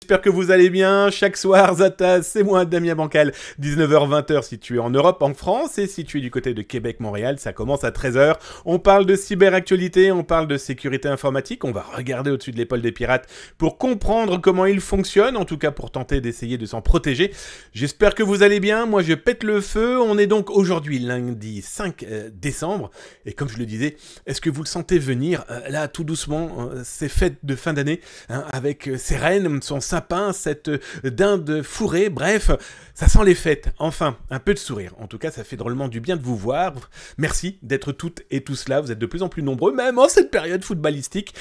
J'espère que vous allez bien. Chaque soir, Zataz, c'est moi, Damien Bancal, 19h-20h si tu es en Europe, en France, et si tu es du côté de Québec-Montréal, ça commence à 13h. On parle de cyberactualité, on parle de sécurité informatique, on va regarder au-dessus de l'épaule des pirates pour comprendre comment ils fonctionnent, en tout cas pour tenter d'essayer de s'en protéger. J'espère que vous allez bien, moi je pète le feu. On est donc aujourd'hui lundi 5 décembre, et comme je le disais, est-ce que vous le sentez venir là tout doucement, ces fêtes de fin d'année, avec ses reines, son sapin, cette dinde fourrée, bref, ça sent les fêtes. Enfin, un peu de sourire. En tout cas, ça fait drôlement du bien de vous voir. Merci d'être toutes et tous là. Vous êtes de plus en plus nombreux, même en cette période footballistique.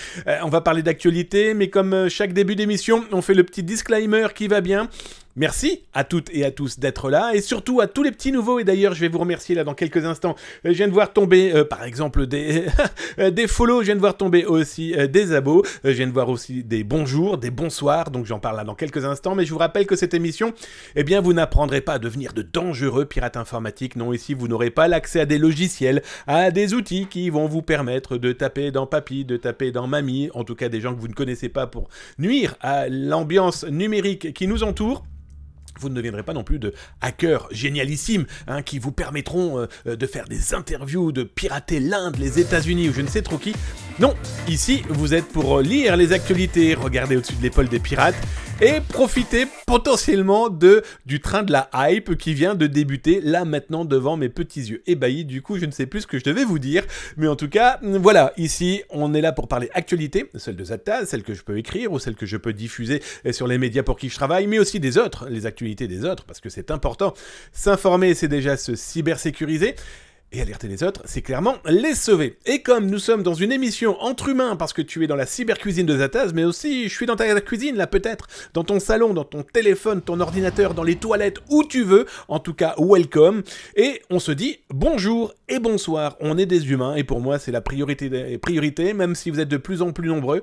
On va parler d'actualité, mais comme chaque début d'émission, on fait le petit disclaimer qui va bien. Merci à toutes et à tous d'être là, et surtout à tous les petits nouveaux, et d'ailleurs je vais vous remercier là dans quelques instants. Je viens de voir tomber par exemple des follow, je viens de voir tomber aussi des abos, je viens de voir aussi des bonjours, des bonsoirs, donc j'en parle là dans quelques instants, mais je vous rappelle que cette émission, eh bien vous n'apprendrez pas à devenir de dangereux pirates informatiques, non, ici vous n'aurez pas l'accès à des logiciels, à des outils qui vont vous permettre de taper dans papy, de taper dans mamie, en tout cas des gens que vous ne connaissez pas pour nuire à l'ambiance numérique qui nous entoure. Vous ne deviendrez pas non plus de hackers génialissimes qui vous permettront de faire des interviews, de pirater l'Inde, les États-Unis ou je ne sais trop qui. Non, ici, vous êtes pour lire les actualités, regarder au-dessus de l'épaule des pirates et profiter potentiellement du train de la hype qui vient de débuter là maintenant devant mes petits yeux ébahis. Du coup, je ne sais plus ce que je devais vous dire, mais en tout cas, voilà, ici, on est là pour parler actualité, celle de Zataz, celle que je peux écrire ou celle que je peux diffuser sur les médias pour qui je travaille, mais aussi des autres, les actualités des autres, parce que c'est important. S'informer, c'est déjà se cybersécuriser. Et alerter les autres, c'est clairement les sauver. Et comme nous sommes dans une émission entre humains, parce que tu es dans la cybercuisine de Zataz, mais aussi je suis dans ta cuisine là peut-être, dans ton salon, dans ton téléphone, ton ordinateur, dans les toilettes, où tu veux, en tout cas welcome. Et on se dit bonjour et bonsoir, on est des humains, et pour moi c'est la priorité des priorités, même si vous êtes de plus en plus nombreux.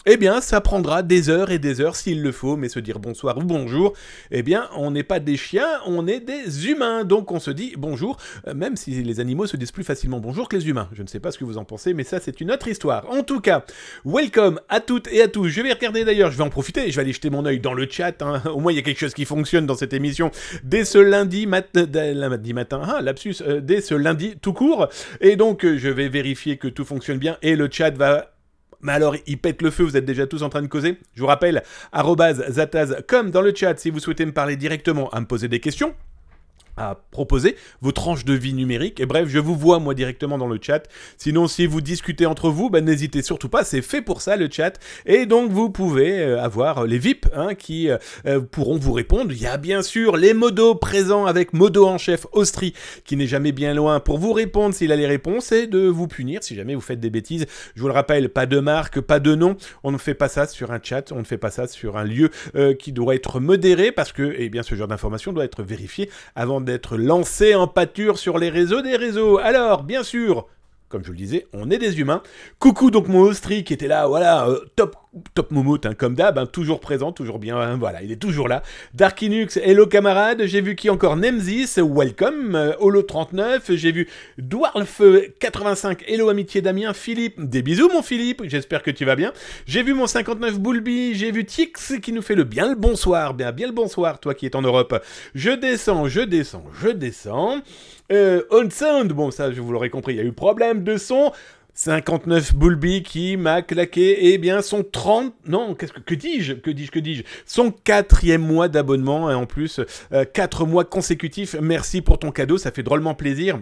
Eh bien, ça prendra des heures et des heures s'il le faut, mais se dire bonsoir ou bonjour, eh bien, on n'est pas des chiens, on est des humains, donc on se dit bonjour, même si les animaux se disent plus facilement bonjour que les humains. Je ne sais pas ce que vous en pensez, mais ça, c'est une autre histoire. En tout cas, welcome à toutes et à tous. Je vais regarder d'ailleurs, je vais en profiter, je vais aller jeter mon œil dans le chat, au moins il y a quelque chose qui fonctionne dans cette émission, dès ce lundi matin, dès ce lundi tout court, et donc je vais vérifier que tout fonctionne bien, et le chat va... Mais alors, il pète le feu, vous êtes déjà tous en train de causer. Je vous rappelle, @Zataz, comme dans le chat, si vous souhaitez me parler directement, à me poser des questions, à proposer vos tranches de vie numérique. Et bref, je vous vois moi directement dans le chat. Sinon, si vous discutez entre vous, n'hésitez surtout pas, c'est fait pour ça le chat. Et donc, vous pouvez avoir les VIP qui pourront vous répondre. Il y a bien sûr les modos présents avec modo en chef Austri, qui n'est jamais bien loin pour vous répondre s'il a les réponses et de vous punir si jamais vous faites des bêtises. Je vous le rappelle, pas de marque, pas de nom. On ne fait pas ça sur un chat, on ne fait pas ça sur un lieu qui doit être modéré parce que, eh bien, ce genre d'information doit être vérifié avant d'être lancé en pâture sur les réseaux des réseaux. Alors, bien sûr, comme je vous le disais, on est des humains. Coucou donc mon Austri qui était là, voilà, top moumoute, comme d'hab, toujours présent, toujours bien, voilà, il est toujours là. Darkinux, hello camarade, j'ai vu qui encore, Nemzis, welcome, Holo39, j'ai vu Dwarf85, hello amitié Damien, Philippe, des bisous mon Philippe, j'espère que tu vas bien. J'ai vu mon 59 Boulby, j'ai vu Tix qui nous fait le bonsoir, bien le bonsoir, toi qui es en Europe. Je descends. On sound, bon ça je vous l'aurais compris, il y a eu problème de son. 59 Boulby qui m'a claqué, eh bien, son 30... Non, que dis-je Son 4e mois d'abonnement, et en plus, 4 mois consécutifs. Merci pour ton cadeau, ça fait drôlement plaisir.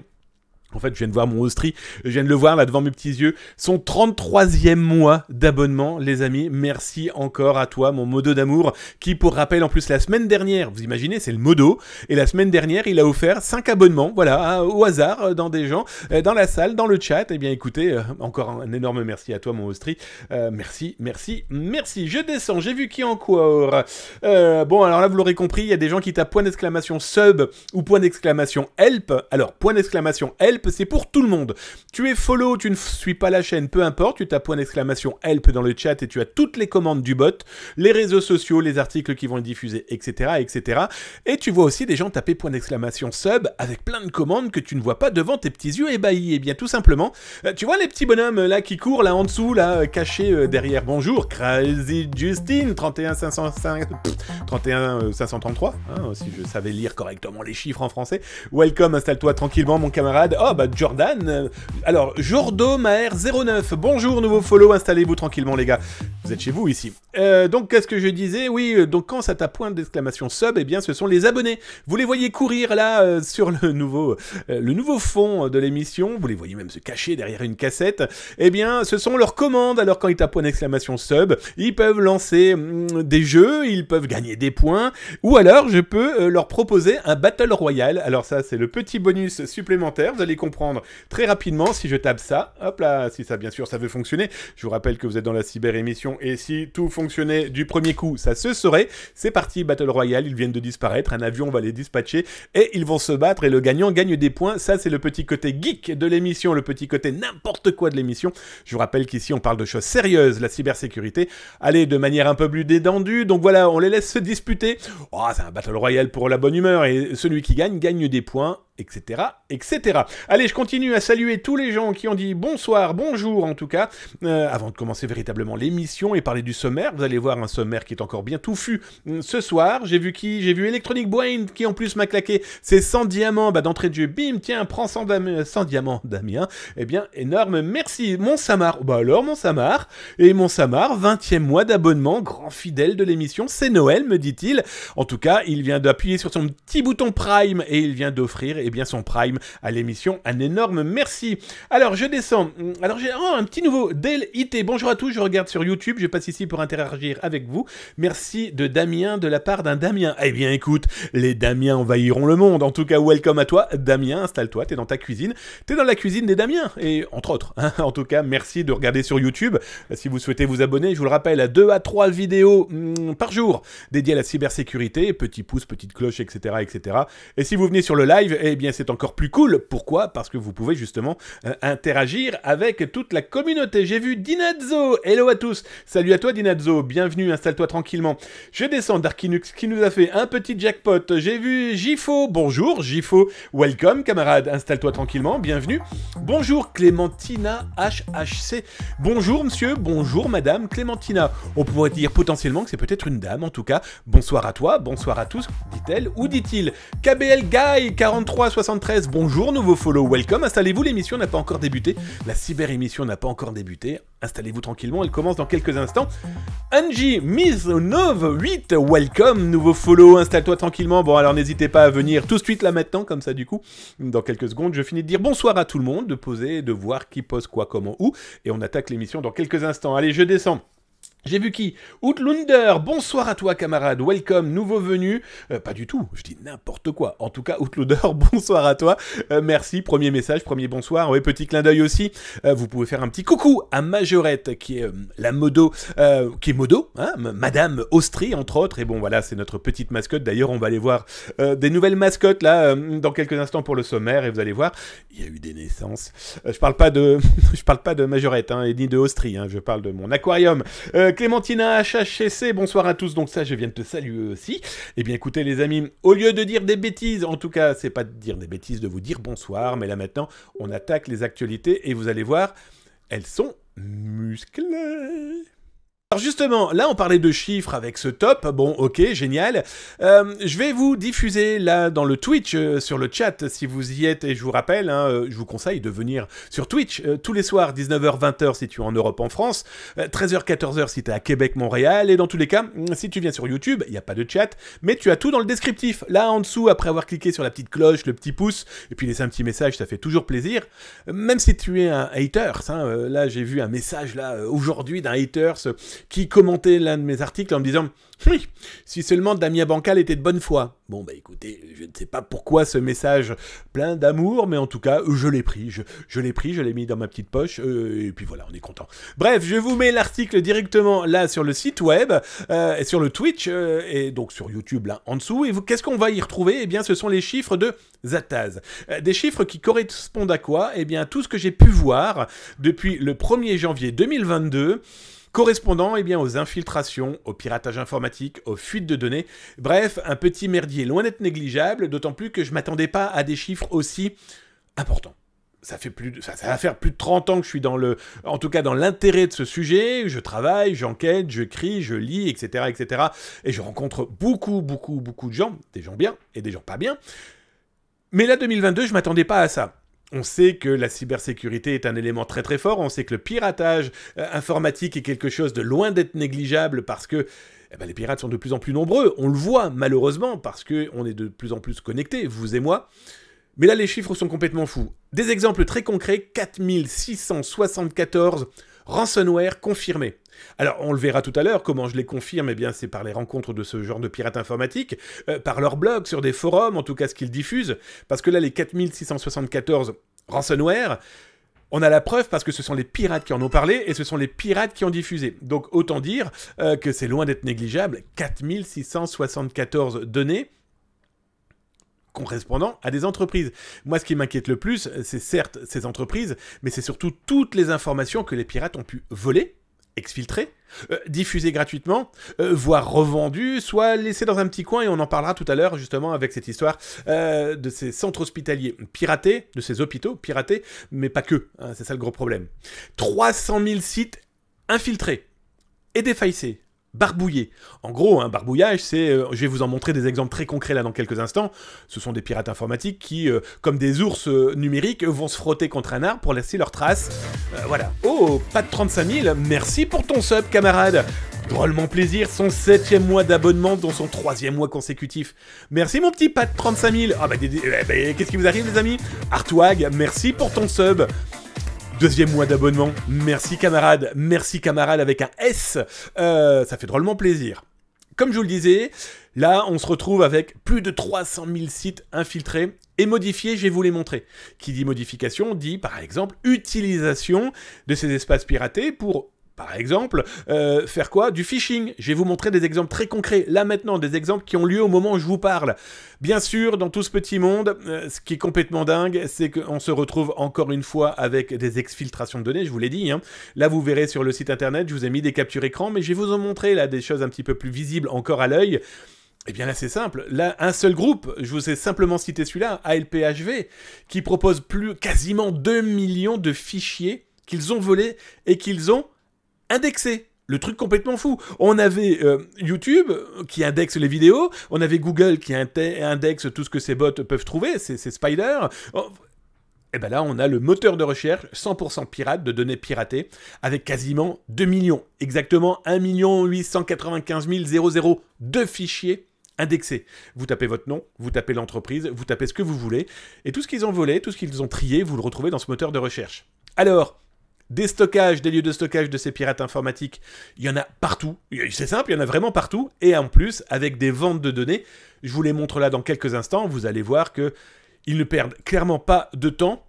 En fait, je viens de voir mon Austri, je viens de le voir là devant mes petits yeux. Son 33e mois d'abonnement, les amis. Merci encore à toi, mon modo d'amour, qui, pour rappel, en plus, la semaine dernière, vous imaginez, c'est le modo, et la semaine dernière, il a offert 5 abonnements, voilà, au hasard, dans des gens, dans la salle, dans le chat. Eh bien, écoutez, encore un énorme merci à toi, mon Austri. Merci. Je descends, j'ai vu qui encore. Bon, alors là, vous l'aurez compris, il y a des gens qui tapent point d'exclamation sub ou point d'exclamation help. Alors, point d'exclamation help, help, c'est pour tout le monde. Tu es follow, tu ne suis pas la chaîne, peu importe, tu tapes point d'exclamation help dans le chat et tu as toutes les commandes du bot, les réseaux sociaux, les articles qui vont être diffusés, etc., etc. Et tu vois aussi des gens taper point d'exclamation sub avec plein de commandes que tu ne vois pas devant tes petits yeux ébahis. Et bien tout simplement, tu vois les petits bonhommes là qui courent là en dessous, là cachés derrière. Bonjour, Crazy Justine, 31 533, hein, si je savais lire correctement les chiffres en français. Welcome, installe-toi tranquillement mon camarade. Oh bah Jordan, alors Jordo Maher 09, bonjour nouveau follow, installez-vous tranquillement les gars. Vous êtes chez vous ici. Donc qu'est-ce que je disais? Oui, donc quand ça tape point d'exclamation sub, eh bien ce sont les abonnés. Vous les voyez courir là sur le nouveau fond de l'émission, vous les voyez même se cacher derrière une cassette. Eh bien ce sont leurs commandes. Alors quand ils tapent point d'exclamation sub, ils peuvent lancer des jeux, ils peuvent gagner des points, ou alors je peux leur proposer un Battle Royale. Alors ça c'est le petit bonus supplémentaire, vous allez comprendre très rapidement si je tape ça. Hop là, si ça bien sûr ça veut fonctionner. Je vous rappelle que vous êtes dans la cyber émission et si tout fonctionnait du premier coup, ça se saurait. C'est parti, Battle Royale, ils viennent de disparaître, un avion va les dispatcher et ils vont se battre et le gagnant gagne des points. Ça c'est le petit côté geek de l'émission, le petit côté n'importe quoi de l'émission. Je vous rappelle qu'ici on parle de choses sérieuses, la cybersécurité. Allez, de manière un peu plus détendue, donc voilà, on les laisse se disputer. Oh, c'est un Battle Royale pour la bonne humeur et celui qui gagne, gagne des points, etc., etc. Allez, je continue à saluer tous les gens qui ont dit bonsoir, bonjour en tout cas, avant de commencer véritablement l'émission et parler du sommaire. Vous allez voir un sommaire qui est encore bien touffu ce soir. J'ai vu qui? J'ai vu Electronic Brain qui en plus m'a claqué ses 100 diamants, bah d'entrée de jeu, bim, tiens, prends 100 diamants, Damien. Eh bien, énorme, merci. Mon Samar, bah alors mon Samar, et mon Samar, 20e mois d'abonnement, grand fidèle de l'émission, c'est Noël, me dit-il. En tout cas, il vient d'appuyer sur son petit bouton Prime et il vient d'offrir eh bien son Prime à l'émission. Un énorme merci. Alors je descends. Alors j'ai un petit nouveau Del IT. Bonjour à tous, je regarde sur YouTube, je passe ici pour interagir avec vous. Merci de Damien, de la part d'un Damien. Eh bien écoute, les Damiens envahiront le monde. En tout cas, welcome à toi Damien, installe-toi, t'es dans ta cuisine. T'es dans la cuisine des Damiens et entre autres. Hein. En tout cas, merci de regarder sur YouTube. Si vous souhaitez vous abonner, je vous le rappelle, à 2 à 3 vidéos par jour dédiées à la cybersécurité, petit pouce, petite cloche, etc., etc. Et si vous venez sur le live, eh bien c'est encore plus cool. Pourquoi? Parce que vous pouvez justement interagir avec toute la communauté. J'ai vu Dinazzo. Hello à tous. Salut à toi Dinazzo. Bienvenue, installe-toi tranquillement. Je descends, Darkinux qui nous a fait un petit jackpot. J'ai vu Gifo. Bonjour Gifo. Welcome camarade. Installe-toi tranquillement. Bienvenue. Bonjour Clémentina HHC. Bonjour monsieur. Bonjour madame Clémentina. On pourrait dire potentiellement que c'est peut-être une dame. En tout cas, bonsoir à toi. Bonsoir à tous. Dit-elle ou dit-il? KBL Guy 4373, bonjour, nouveau follow, welcome, installez-vous, l'émission n'a pas encore débuté, la cyber-émission n'a pas encore débuté, installez-vous tranquillement, elle commence dans quelques instants. Angie Miznov 8, welcome, nouveau follow, installe-toi tranquillement, bon alors n'hésitez pas à venir tout de suite là maintenant, comme ça du coup, dans quelques secondes, je finis de dire bonsoir à tout le monde, de poser, de voir qui pose quoi, comment, où, et on attaque l'émission dans quelques instants, allez je descends. J'ai vu qui? Outlunder, bonsoir à toi camarade, welcome, nouveau venu, pas du tout, je dis n'importe quoi, en tout cas Outlunder, bonsoir à toi, merci, premier message, premier bonsoir, oui, petit clin d'œil aussi, vous pouvez faire un petit coucou à Majorette, qui est la modo, qui est modo, hein, Madame Austrie entre autres, et bon voilà, c'est notre petite mascotte, d'ailleurs on va aller voir des nouvelles mascottes là, dans quelques instants pour le sommaire, et vous allez voir, il y a eu des naissances, je parle pas de Majorette, hein, et ni de Austrie, hein, je parle de mon aquarium, Clémentina HHC, bonsoir à tous, donc ça je viens de te saluer aussi. Eh bien écoutez les amis, au lieu de dire des bêtises, en tout cas c'est pas de dire des bêtises, de vous dire bonsoir, mais là maintenant on attaque les actualités et vous allez voir, elles sont musclées. Alors justement, là on parlait de chiffres avec ce top, bon ok, génial. Je vais vous diffuser là dans le Twitch, sur le chat, si vous y êtes, et je vous rappelle, hein, je vous conseille de venir sur Twitch tous les soirs, 19h-20h si tu es en Europe, en France, 13h-14h si tu es à Québec, Montréal, et dans tous les cas, si tu viens sur YouTube, il n'y a pas de chat, mais tu as tout dans le descriptif, là en dessous, après avoir cliqué sur la petite cloche, le petit pouce, et puis laisser un petit message, ça fait toujours plaisir, même si tu es un haters, hein, là j'ai vu un message là aujourd'hui d'un haters qui commentait l'un de mes articles en me disant « Oui, si seulement Damien Bancal était de bonne foi. » Bon, bah écoutez, je ne sais pas pourquoi ce message plein d'amour, mais en tout cas, je l'ai pris. Je l'ai pris, je l'ai mis dans ma petite poche, et puis voilà, on est content. Bref, je vous mets l'article directement là sur le site web, et sur le Twitch, et donc sur YouTube là en dessous. Et qu'est-ce qu'on va y retrouver? Eh bien, ce sont les chiffres de Zataz. Des chiffres qui correspondent à quoi? Eh bien, tout ce que j'ai pu voir depuis le 1er janvier 2022, correspondant eh bien, aux infiltrations, au piratage informatique, aux fuites de données. Bref, un petit merdier loin d'être négligeable, d'autant plus que je ne m'attendais pas à des chiffres aussi importants. Ça va faire plus de 30 ans que je suis en tout cas dans l'intérêt de ce sujet. Je travaille, j'enquête, je crie, je lis, etc., etc. Et je rencontre beaucoup de gens, des gens bien et des gens pas bien. Mais là, 2022, je ne m'attendais pas à ça. On sait que la cybersécurité est un élément très très fort, on sait que le piratage informatique est quelque chose de loin d'être négligeable parce que les pirates sont de plus en plus nombreux, on le voit malheureusement parce qu'on est de plus en plus connectés, vous et moi. Mais là les chiffres sont complètement fous. Des exemples très concrets, 4674 ransomware confirmés. Alors, on le verra tout à l'heure, comment je les confirme, eh bien, c'est par les rencontres de ce genre de pirates informatiques, par leurs blogs, sur des forums, en tout cas ce qu'ils diffusent, parce que là, les 4674 ransomware, on a la preuve parce que ce sont les pirates qui en ont parlé, et ce sont les pirates qui ont diffusé. Donc, autant dire que c'est loin d'être négligeable, 4674 données, correspondant à des entreprises. Moi, ce qui m'inquiète le plus, c'est certes ces entreprises, mais c'est surtout toutes les informations que les pirates ont pu voler, exfiltrer, diffuser gratuitement, voire revendues, soit laissées dans un petit coin, et on en parlera tout à l'heure, justement, avec cette histoire de ces centres hospitaliers piratés, de ces hôpitaux piratés, mais pas que, hein, c'est ça le gros problème. 300 000 sites infiltrés et défaillés. Barbouillé. En gros, un barbouillage, c'est... je vais vous en montrer des exemples très concrets là dans quelques instants. Ce sont des pirates informatiques qui, comme des ours numériques, vont se frotter contre un arbre pour laisser leurs traces. Voilà. Oh, Pat 35 000, merci pour ton sub, camarade. Drôlement plaisir, son 7e mois d'abonnement, dont son 3e mois consécutif. Merci mon petit Pat 35 000. Ah qu'est-ce qui vous arrive les amis? Artwag, merci pour ton sub. 2e mois d'abonnement, merci camarade avec un S, ça fait drôlement plaisir. Comme je vous le disais, là on se retrouve avec plus de 300 000 sites infiltrés et modifiés, je vais vous les montrer. Qui dit modification dit par exemple utilisation de ces espaces piratés pour... Par exemple, faire quoi? Du phishing. Je vais vous montrer des exemples très concrets, là maintenant, des exemples qui ont lieu au moment où je vous parle. Bien sûr, dans tout ce petit monde, ce qui est complètement dingue, c'est qu'on se retrouve encore une fois avec des exfiltrations de données, je vous l'ai dit. Hein. Là, vous verrez sur le site internet, je vous ai mis des captures écran, mais je vais vous en montrer là des choses un petit peu plus visibles encore à l'œil. Eh bien là, c'est simple. Là, un seul groupe, je vous ai simplement cité celui-là, ALPHV, qui propose quasiment 2 millions de fichiers qu'ils ont volés et qu'ils ont indexé. Le truc complètement fou. On avait YouTube qui indexe les vidéos, on avait Google qui indexe tout ce que ces bots peuvent trouver, ces spiders. Et bien là, on a le moteur de recherche 100% pirate, de données piratées, avec quasiment 2 millions. Exactement 1 895 002 fichiers indexés. Vous tapez votre nom, vous tapez l'entreprise, vous tapez ce que vous voulez, et tout ce qu'ils ont volé, tout ce qu'ils ont trié, vous le retrouvez dans ce moteur de recherche. Alors... des stockages, des lieux de stockage de ces pirates informatiques, il y en a partout. C'est simple, il y en a vraiment partout. Et en plus, avec des ventes de données, je vous les montre là dans quelques instants, vous allez voir qu'ils ne perdent clairement pas de temps.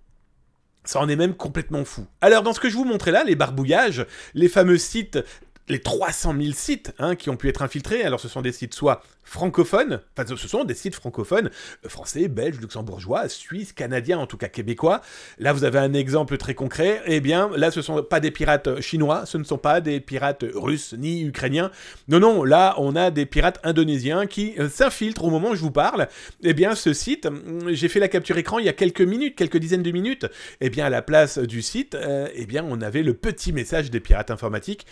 Ça en est même complètement fou. Alors, dans ce que je vous montrais là, les barbouillages, les fameux sites... les 300 000 sites qui ont pu être infiltrés, alors ce sont des sites soit francophones, enfin ce sont des sites francophones, français, belges, luxembourgeois, suisses, canadiens, en tout cas québécois. Là vous avez un exemple très concret, eh bien là ce ne sont pas des pirates chinois, ce ne sont pas des pirates russes ni ukrainiens, non, là on a des pirates indonésiens qui s'infiltrent au moment où je vous parle. Eh bien ce site, j'ai fait la capture écran il y a quelques minutes, quelques dizaines de minutes, eh bien à la place du site, eh bien on avait le petit message des pirates informatiques,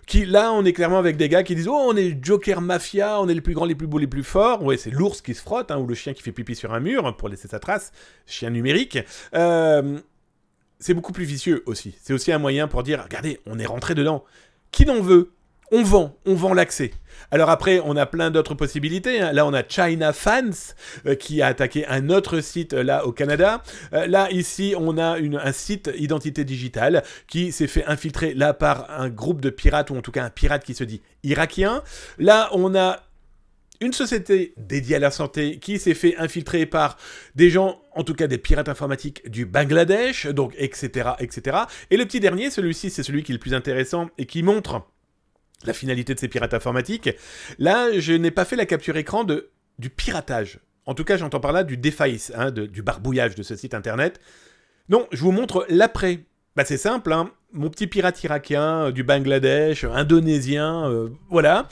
qui, là, on est clairement avec des gars qui disent « Oh, on est Joker Mafia, on est les plus grands, les plus beaux, les plus forts. » Ouais, c'est l'ours qui se frotte, ou le chien qui fait pipi sur un mur, pour laisser sa trace. Chien numérique. C'est beaucoup plus vicieux, aussi. C'est aussi un moyen pour dire « Regardez, on est rentré dedans. Qui n'en veut ? on vend l'accès. Alors après, on a plein d'autres possibilités. Hein. Là, on a China Fans qui a attaqué un autre site là au Canada. Là, ici, on a un site identité digitale qui s'est fait infiltrer là par un groupe de pirates, ou en tout cas un pirate qui se dit irakien. Là, on a une société dédiée à la santé qui s'est fait infiltrer par des gens, en tout cas des pirates informatiques du Bangladesh, donc etc., etc. Et le petit dernier, celui-ci, c'est celui qui est le plus intéressant et qui montre la finalité de ces pirates informatiques. Là, je n'ai pas fait la capture écran du piratage. En tout cas, j'entends par là du deface, hein, du barbouillage de ce site internet. Non, je vous montre l'après. Bah, c'est simple, hein. Mon petit pirate irakien, du Bangladesh, indonésien, voilà.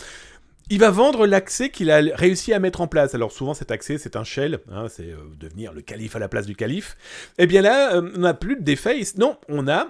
Il va vendre l'accès qu'il a réussi à mettre en place. Alors souvent cet accès c'est un shell, hein, c'est devenir le calife à la place du calife. Et bien là, on n'a plus de deface, non, on a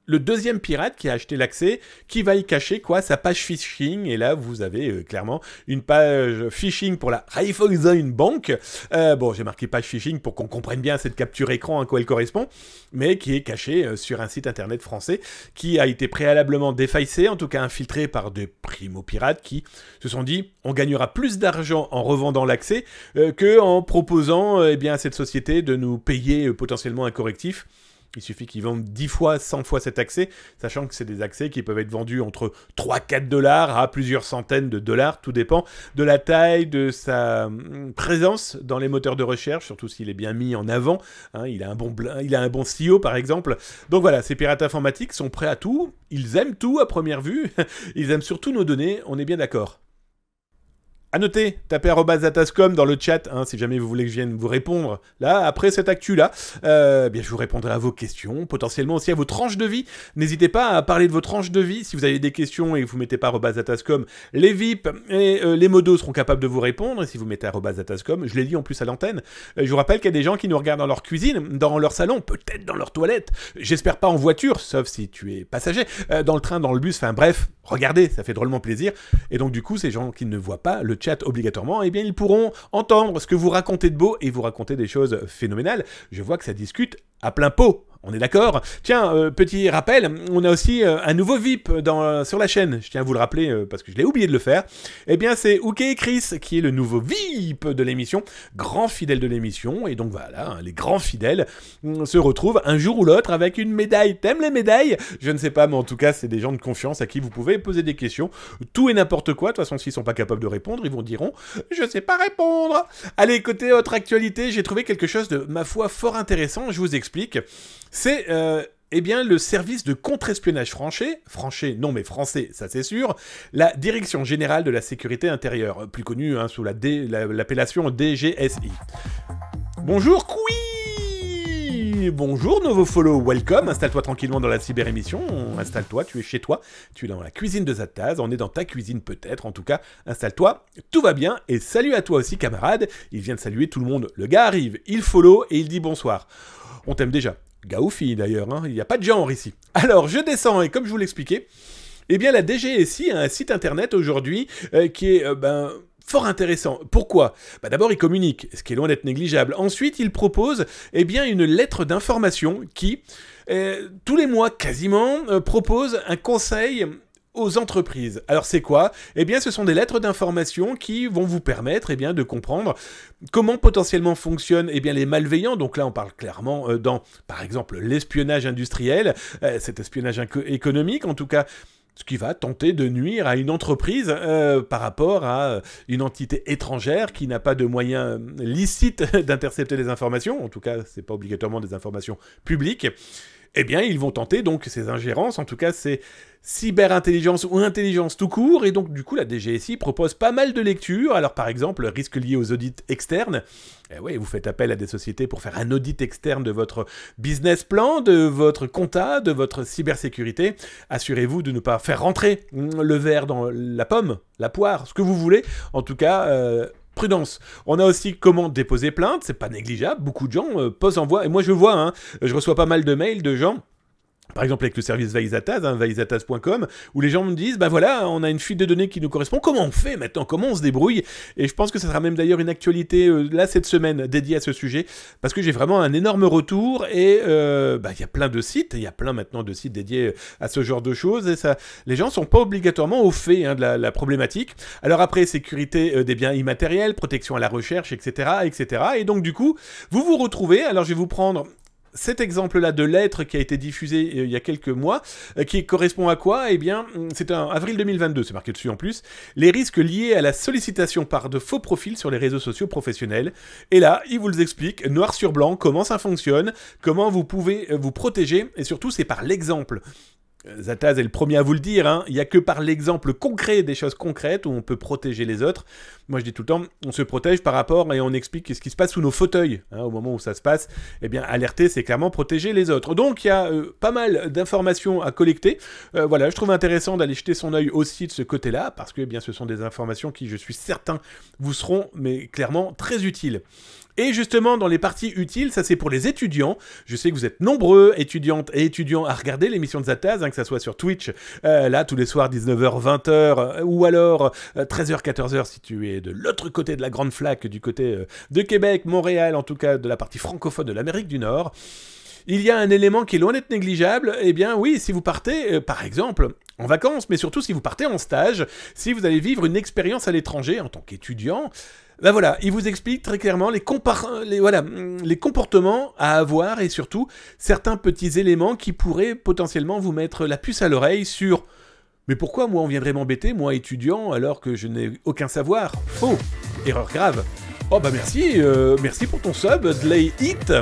le deuxième pirate qui a acheté l'accès, qui va y cacher quoi, sa page phishing, et là vous avez clairement une page phishing pour la Raiffeisen Bank. Bon, j'ai marqué page phishing pour qu'on comprenne bien cette capture écran à quoi elle correspond, mais qui est cachée sur un site internet français qui a été préalablement défaillé, en tout cas infiltré par des primo-pirates qui se sont dit on gagnera plus d'argent en revendant l'accès que en proposant eh bien, à cette société de nous payer potentiellement un correctif. Il suffit qu'ils vendent 10 fois, 100 fois cet accès, sachant que c'est des accès qui peuvent être vendus entre 3-4 dollars à plusieurs centaines de dollars, tout dépend de la taille, de sa présence dans les moteurs de recherche, surtout s'il est bien mis en avant, hein, il a un bon SEO par exemple. Donc voilà, ces pirates informatiques sont prêts à tout, ils aiment tout à première vue, ils aiment surtout nos données, on est bien d'accord. À noter, tapez @atascom dans le chat, hein, si jamais vous voulez que je vienne vous répondre. Là, après cette actu-là, bien, je vous répondrai à vos questions, potentiellement aussi à vos tranches de vie. N'hésitez pas à parler de vos tranches de vie. Si vous avez des questions et que vous mettez pas @atascom, les VIP et les modos seront capables de vous répondre. Et si vous mettez @atascom, je les lis en plus à l'antenne. Je vous rappelle qu'il y a des gens qui nous regardent dans leur cuisine, dans leur salon, peut-être dans leur toilette. J'espère pas en voiture, sauf si tu es passager, dans le train, dans le bus, enfin bref, regardez, ça fait drôlement plaisir. Et donc du coup, ces gens qui ne voient pas le chat obligatoirement, eh bien ils pourront entendre ce que vous racontez de beau et vous raconter des choses phénoménales. Je vois que ça discute à plein pot. On est d'accord? Tiens, petit rappel, on a aussi un nouveau VIP sur la chaîne. Je tiens à vous le rappeler parce que je l'ai oublié de le faire. Eh bien, c'est Ok et Chris qui est le nouveau VIP de l'émission, grand fidèle de l'émission. Et donc voilà, hein, les grands fidèles se retrouvent un jour ou l'autre avec une médaille. T'aimes les médailles? Je ne sais pas, mais en tout cas, c'est des gens de confiance à qui vous pouvez poser des questions. Tout et n'importe quoi. De toute façon, s'ils sont pas capables de répondre, ils vous diront « Je sais pas répondre ». Allez, côté autre actualité, j'ai trouvé quelque chose de, ma foi, fort intéressant. Je vous explique. C'est eh bien, le service de contre-espionnage français, non mais français, ça c'est sûr, la Direction Générale de la Sécurité Intérieure, plus connue hein, sous l'appellation DGSI. Bonjour, bonjour, nouveau follow, welcome, installe-toi tranquillement dans la cyber-émission, installe-toi, tu es chez toi, tu es dans la cuisine de Zataz, on est dans ta cuisine peut-être, en tout cas, installe-toi, tout va bien, et salut à toi aussi camarade, il vient de saluer tout le monde, le gars arrive, il follow et il dit bonsoir. On t'aime déjà. Gars ou fille d'ailleurs, hein, il n'y a pas de genre ici. Alors, je descends et comme je vous l'expliquais, eh bien la DGSI a un site internet aujourd'hui qui est fort intéressant. Pourquoi? D'abord, il communique, ce qui est loin d'être négligeable. Ensuite, il propose eh bien, une lettre d'information qui, tous les mois quasiment, propose un conseil aux entreprises. Alors c'est quoi? Eh bien ce sont des lettres d'information qui vont vous permettre eh bien, de comprendre comment potentiellement fonctionnent eh bien, les malveillants. Donc là on parle clairement dans par exemple l'espionnage industriel, cet espionnage économique en tout cas, ce qui va tenter de nuire à une entreprise par rapport à une entité étrangère qui n'a pas de moyens licites d'intercepter des informations. En tout cas, c'est pas obligatoirement des informations publiques. Eh bien, ils vont tenter donc ces ingérences, en tout cas ces cyberintelligence ou intelligence tout court, et donc du coup la DGSI propose pas mal de lectures. Alors par exemple, risques liés aux audits externes. Eh ouais, vous faites appel à des sociétés pour faire un audit externe de votre business plan, de votre compta, de votre cybersécurité. Assurez-vous de ne pas faire rentrer le verre dans la pomme, la poire, ce que vous voulez. En tout cas, prudence. On a aussi comment déposer plainte, c'est pas négligeable. Beaucoup de gens posent en voie, et moi je vois, hein, je reçois pas mal de mails de gens Par exemple avec le service Vaisataz, vaisataz.com, où les gens me disent, bah voilà, on a une fuite de données qui nous correspond, comment on fait maintenant, comment on se débrouille? Et je pense que ça sera même d'ailleurs une actualité là cette semaine dédiée à ce sujet, parce que j'ai vraiment un énorme retour, et il y a plein de sites, il y a plein maintenant de sites dédiés à ce genre de choses, et ça, les gens sont pas obligatoirement au fait de la problématique. Alors après, sécurité des biens immatériels, protection à la recherche, etc., etc. Et donc du coup, vous vous retrouvez, alors je vais vous prendre cet exemple-là de lettre qui a été diffusé il y a quelques mois, qui correspond à quoi? Eh bien, c'est en avril 2022, c'est marqué dessus en plus, les risques liés à la sollicitation par de faux profils sur les réseaux sociaux professionnels. Et là, il vous explique, noir sur blanc, comment ça fonctionne, comment vous pouvez vous protéger, et surtout, c'est par l'exemple. Zataz est le premier à vous le dire, hein. Il n'y a que par l'exemple concret des choses concrètes où on peut protéger les autres. Moi je dis tout le temps, on se protège par rapport et on explique ce qui se passe sous nos fauteuils. Hein, au moment où ça se passe, eh bien alerter c'est clairement protéger les autres. Donc il y a pas mal d'informations à collecter. Voilà, je trouve intéressant d'aller jeter son œil aussi de ce côté-là, parce que eh bien, ce sont des informations qui, je suis certain, vous seront mais clairement très utiles. Et justement, dans les parties utiles, ça c'est pour les étudiants. Je sais que vous êtes nombreux, étudiantes et étudiants, à regarder l'émission de Zataz, que ça soit sur Twitch, là, tous les soirs, 19h, 20h, ou alors 13h, 14h, si tu es de l'autre côté de la grande flaque, du côté de Québec, Montréal, en tout cas de la partie francophone de l'Amérique du Nord. Il y a un élément qui est loin d'être négligeable. Eh bien oui, si vous partez, par exemple, en vacances, mais surtout si vous partez en stage, si vous allez vivre une expérience à l'étranger en tant qu'étudiant, ben voilà, il vous explique très clairement les comportements à avoir et surtout certains petits éléments qui pourraient potentiellement vous mettre la puce à l'oreille sur « Mais pourquoi moi on viendrait m'embêter, moi étudiant, alors que je n'ai aucun savoir ?» Faux. Erreur grave. Oh bah merci, merci pour ton sub, Dlay Hit.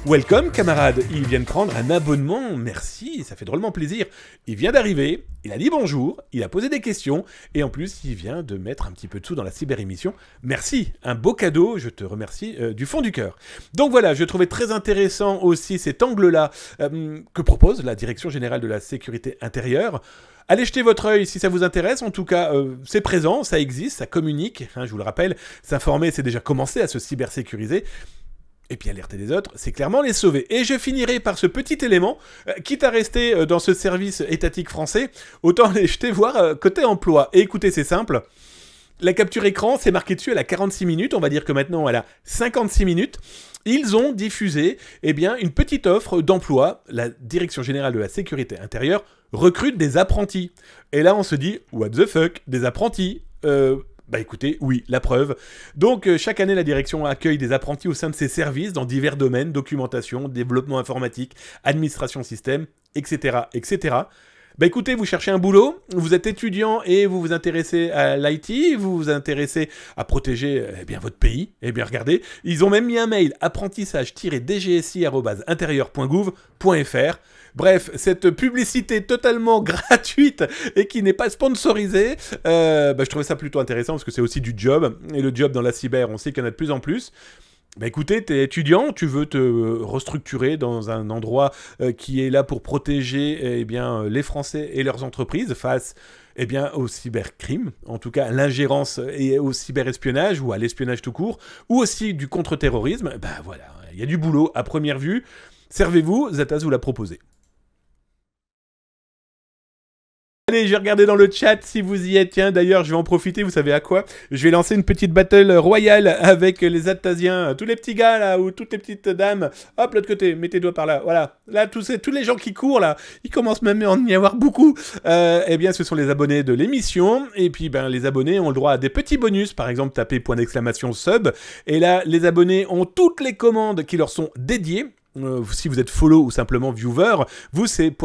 Welcome camarade, il vient de prendre un abonnement, merci, ça fait drôlement plaisir. Il vient d'arriver, il a dit bonjour, il a posé des questions, et en plus il vient de mettre un petit peu de sous dans la cyber-émission. Merci, un beau cadeau, je te remercie du fond du cœur. Donc voilà, je trouvais très intéressant aussi cet angle-là que propose la Direction Générale de la Sécurité Intérieure. Allez jeter votre œil si ça vous intéresse, en tout cas c'est présent, ça existe, ça communique, hein, je vous le rappelle, s'informer c'est déjà commencer à se cybersécuriser. Et puis alerter les autres, c'est clairement les sauver. Et je finirai par ce petit élément, quitte à rester dans ce service étatique français, autant aller jeter voir côté emploi. Et écoutez, c'est simple, la capture écran, c'est marqué dessus, elle a 46 minutes, on va dire que maintenant elle a 56 minutes. Ils ont diffusé eh bien, une petite offre d'emploi, la Direction Générale de la Sécurité Intérieure recrute des apprentis. Et là on se dit, what the fuck, des apprentis Bah écoutez, oui, la preuve. Donc chaque année, la direction accueille des apprentis au sein de ses services dans divers domaines, documentation, développement informatique, administration système, etc., etc. Bah écoutez, vous cherchez un boulot, vous êtes étudiant et vous vous intéressez à l'IT, vous vous intéressez à protéger eh bien, votre pays, eh bien regardez, ils ont même mis un mail, apprentissage-dgsi@intérieur.gouv.fr. Bref, cette publicité totalement gratuite et qui n'est pas sponsorisée, je trouvais ça plutôt intéressant parce que c'est aussi du job. Et le job dans la cyber, on sait qu'il y en a de plus en plus. Bah écoutez, t'es étudiant, tu veux te restructurer dans un endroit qui est là pour protéger eh bien, les Français et leurs entreprises face eh bien, au cybercrime, en tout cas à l'ingérence et au cyberespionnage ou à l'espionnage tout court, ou aussi du contre-terrorisme. Bah voilà, il y a du boulot à première vue. Servez-vous, Zataz vous l'a proposé. Allez, je vais regarder dans le chat si vous y êtes. Tiens, d'ailleurs, je vais en profiter, vous savez à quoi? Je vais lancer une petite battle royale avec les Zatasiens. Tous les petits gars, là, ou toutes les petites dames. Hop, l'autre côté, mettez doigts par là. Voilà. Là, tous les gens qui courent, là, il commence même à en y avoir beaucoup. Eh bien, ce sont les abonnés de l'émission. Et puis, ben, les abonnés ont le droit à des petits bonus. Par exemple, tapez ! Sub. Et là, les abonnés ont toutes les commandes qui leur sont dédiées. Si vous êtes follow ou simplement viewer, vous c'est !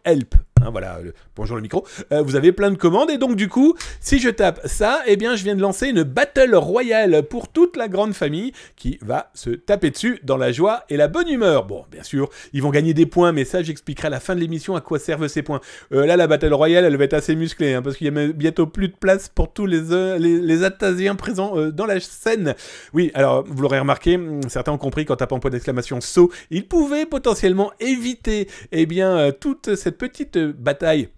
Help. Hein, voilà, bonjour le micro. Vous avez plein de commandes et donc du coup, si je tape ça, eh bien je viens de lancer une battle royale pour toute la grande famille qui va se taper dessus dans la joie et la bonne humeur. Bon, bien sûr, ils vont gagner des points, mais ça j'expliquerai à la fin de l'émission à quoi servent ces points. Là, la battle royale, elle va être assez musclée, hein, parce qu'il y a bientôt plus de place pour tous les Atasiens présents dans la scène. Oui, alors vous l'aurez remarqué, certains ont compris qu'en tapant ! Ils pouvaient potentiellement éviter eh bien, toute cette petite bataille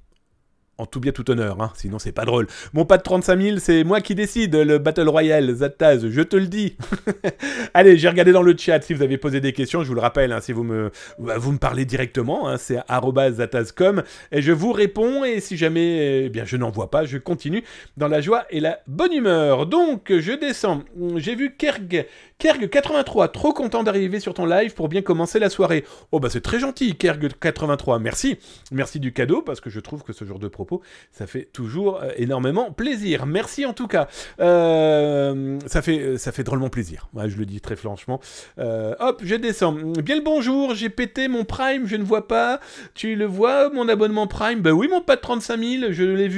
En tout bien tout honneur, hein, sinon c'est pas drôle. Mon pas de 35 000, c'est moi qui décide, le Battle Royale, Zataz, je te le dis. Allez, j'ai regardé dans le chat si vous avez posé des questions, je vous le rappelle, hein, si vous me parlez directement, hein, c'est @zataz.com, et je vous réponds, et si jamais bien, je n'en vois pas, je continue dans la joie et la bonne humeur. Donc, je descends, j'ai vu Kerg83, trop content d'arriver sur ton live pour bien commencer la soirée. Oh bah c'est très gentil, Kerg83, merci. Merci du cadeau, parce que je trouve que ce genre de propos, ça fait toujours énormément plaisir. Merci en tout cas. Ça fait drôlement plaisir. Ouais, je le dis très franchement. Hop, je descends. Bien le bonjour, j'ai pété mon Prime, je ne vois pas. Tu le vois, mon abonnement Prime? Bah oui, mon pas de 35 000, je l'ai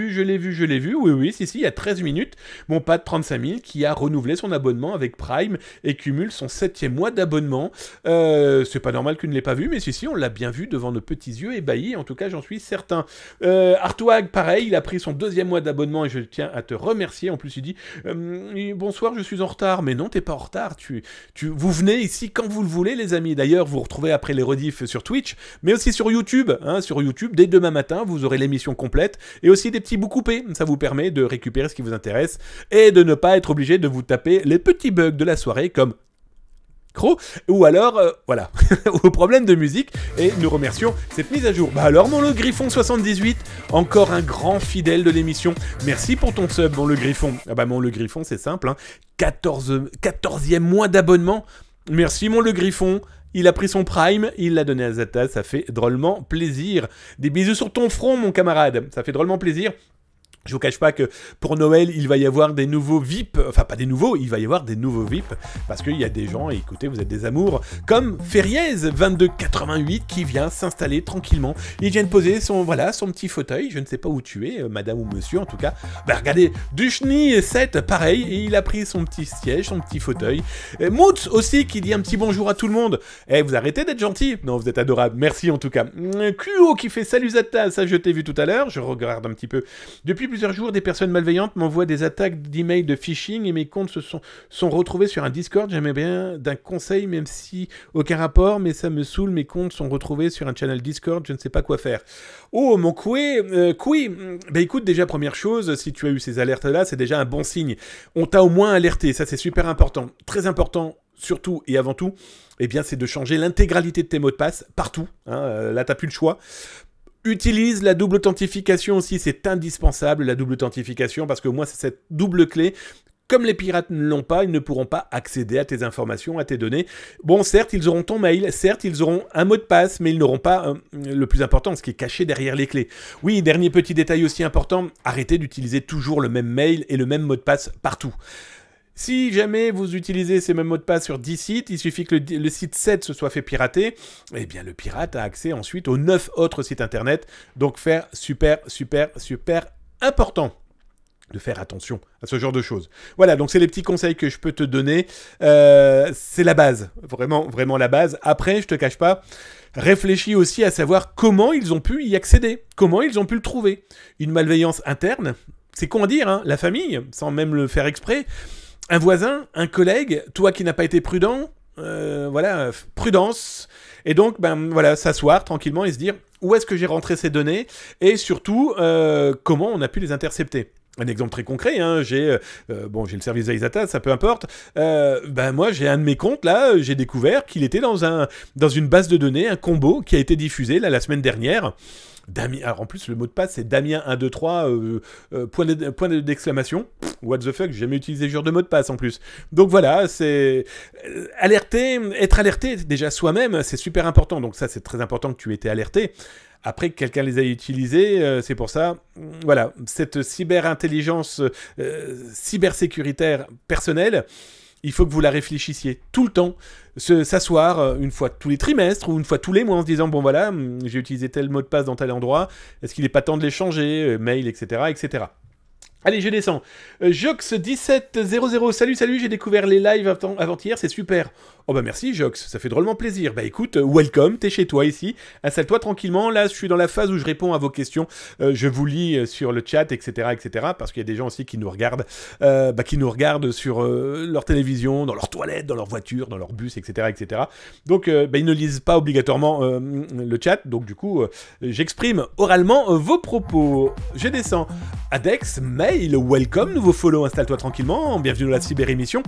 vu. Oui, si, il y a 13 minutes. Mon pas de 35 000 qui a renouvelé son abonnement avec Prime et cumule son 7e mois d'abonnement. C'est pas normal qu'il ne l'ait pas vu, mais si, on l'a bien vu devant nos petits yeux ébahis. En tout cas, j'en suis certain. Artwag, pareil, il a pris son 2e mois d'abonnement et je tiens à te remercier. En plus, il dit bonsoir, je suis en retard. Mais non, t'es pas en retard. Vous venez ici quand vous le voulez, les amis. D'ailleurs, vous retrouvez après les rediffs sur Twitch, mais aussi sur YouTube. Hein, sur YouTube, dès demain matin, vous aurez l'émission complète et aussi des petits bouts coupés. Ça vous permet de récupérer ce qui vous intéresse et de ne pas être obligé de vous taper les petits bugs de la soirée comme ou alors, voilà, au problème de musique, et nous remercions cette mise à jour. Bah alors, mon Le Griffon 78, encore un grand fidèle de l'émission, merci pour ton sub, mon Le Griffon. Ah bah, mon Le Griffon, c'est simple, hein. 14e mois d'abonnement, merci, mon Le Griffon. Il a pris son Prime, il l'a donné à Zata, ça fait drôlement plaisir. Des bisous sur ton front, mon camarade, ça fait drôlement plaisir. Je vous cache pas que pour Noël, il va y avoir des nouveaux VIP, enfin pas des nouveaux, il va y avoir des nouveaux VIP, parce qu'il y a des gens, et écoutez, vous êtes des amours, comme Ferriez 2288 qui vient s'installer tranquillement. Il vient de poser son petit fauteuil, je ne sais pas où tu es, madame ou monsieur en tout cas. Bah regardez, Duchny 7, pareil, et il a pris son petit siège, son petit fauteuil. Moots aussi qui dit un petit bonjour à tout le monde. Eh, vous arrêtez d'être gentil? Non, vous êtes adorable, merci en tout cas. QO qui fait salut Zata, ça je t'ai vu tout à l'heure, je regarde un petit peu. Depuis plusieurs jours, des personnes malveillantes m'envoient des attaques d'emails de phishing et mes comptes sont retrouvés sur un Discord. J'aimerais bien d'un conseil, même si aucun rapport, mais ça me saoule. Mes comptes sont retrouvés sur un channel Discord, je ne sais pas quoi faire. Oh, mon Koui, bah écoute, déjà, première chose, si tu as eu ces alertes-là, c'est déjà un bon signe. On t'a au moins alerté, ça c'est super important. Très important, surtout et avant tout, eh bien, c'est de changer l'intégralité de tes mots de passe partout. Hein, là, t'as plus le choix. Utilise la double authentification aussi, c'est indispensable la double authentification parce que moi c'est cette double clé. Comme les pirates ne l'ont pas, ils ne pourront pas accéder à tes informations, à tes données. Bon, certes, ils auront ton mail, certes, ils auront un mot de passe, mais ils n'auront pas le plus important, ce qui est caché derrière les clés. Oui, dernier petit détail aussi important, arrêtez d'utiliser toujours le même mail et le même mot de passe partout. Si jamais vous utilisez ces mêmes mots de passe sur 10 sites, il suffit que le site 7 se soit fait pirater, eh bien le pirate a accès ensuite aux 9 autres sites internet. Donc faire super important de faire attention à ce genre de choses. Voilà, donc c'est les petits conseils que je peux te donner. C'est la base, vraiment la base. Après, je te cache pas, réfléchis aussi à savoir comment ils ont pu y accéder, comment ils ont pu le trouver. Une malveillance interne, c'est con à dire, hein, la famille, sans même le faire exprès. Un voisin, un collègue, toi qui n'as pas été prudent, voilà, prudence. Et donc, ben voilà, s'asseoir tranquillement et se dire où est-ce que j'ai rentré ces données et surtout comment on a pu les intercepter. Un exemple très concret, hein, j'ai le service Aizata, ça peu importe. Moi, j'ai un de mes comptes là, j'ai découvert qu'il était dans une base de données, un combo qui a été diffusé là la semaine dernière. Alors en plus le mot de passe c'est Damien123 point d'exclamation. What the fuck, j'ai jamais utilisé ce genre de mot de passe en plus. Donc voilà, c'est être alerté déjà soi-même, c'est super important. Donc ça c'est très important que tu aies été alerté. Après que quelqu'un les a utilisés, c'est pour ça, voilà, cette cyberintelligence cybersécuritaire personnelle, il faut que vous la réfléchissiez tout le temps, s'asseoir une fois tous les trimestres ou une fois tous les mois en se disant, bon voilà, j'ai utilisé tel mot de passe dans tel endroit, est-ce qu'il n'est pas temps de les changer, mail, etc., etc. Allez, je descends. Jox1700, salut, j'ai découvert les lives avant-hier, c'est super. Oh bah merci Jox, ça fait drôlement plaisir. Bah écoute, welcome, t'es chez toi ici, installe-toi tranquillement. Là, je suis dans la phase où je réponds à vos questions. Je vous lis sur le chat, etc., parce qu'il y a des gens aussi qui nous regardent, sur leur télévision, dans leur toilette, dans leur voiture, dans leur bus, etc. Donc, ils ne lisent pas obligatoirement le chat, donc du coup, j'exprime oralement vos propos. Je descends. Adex, mail, welcome, nouveau follow, installe-toi tranquillement, bienvenue dans la cyber-émission.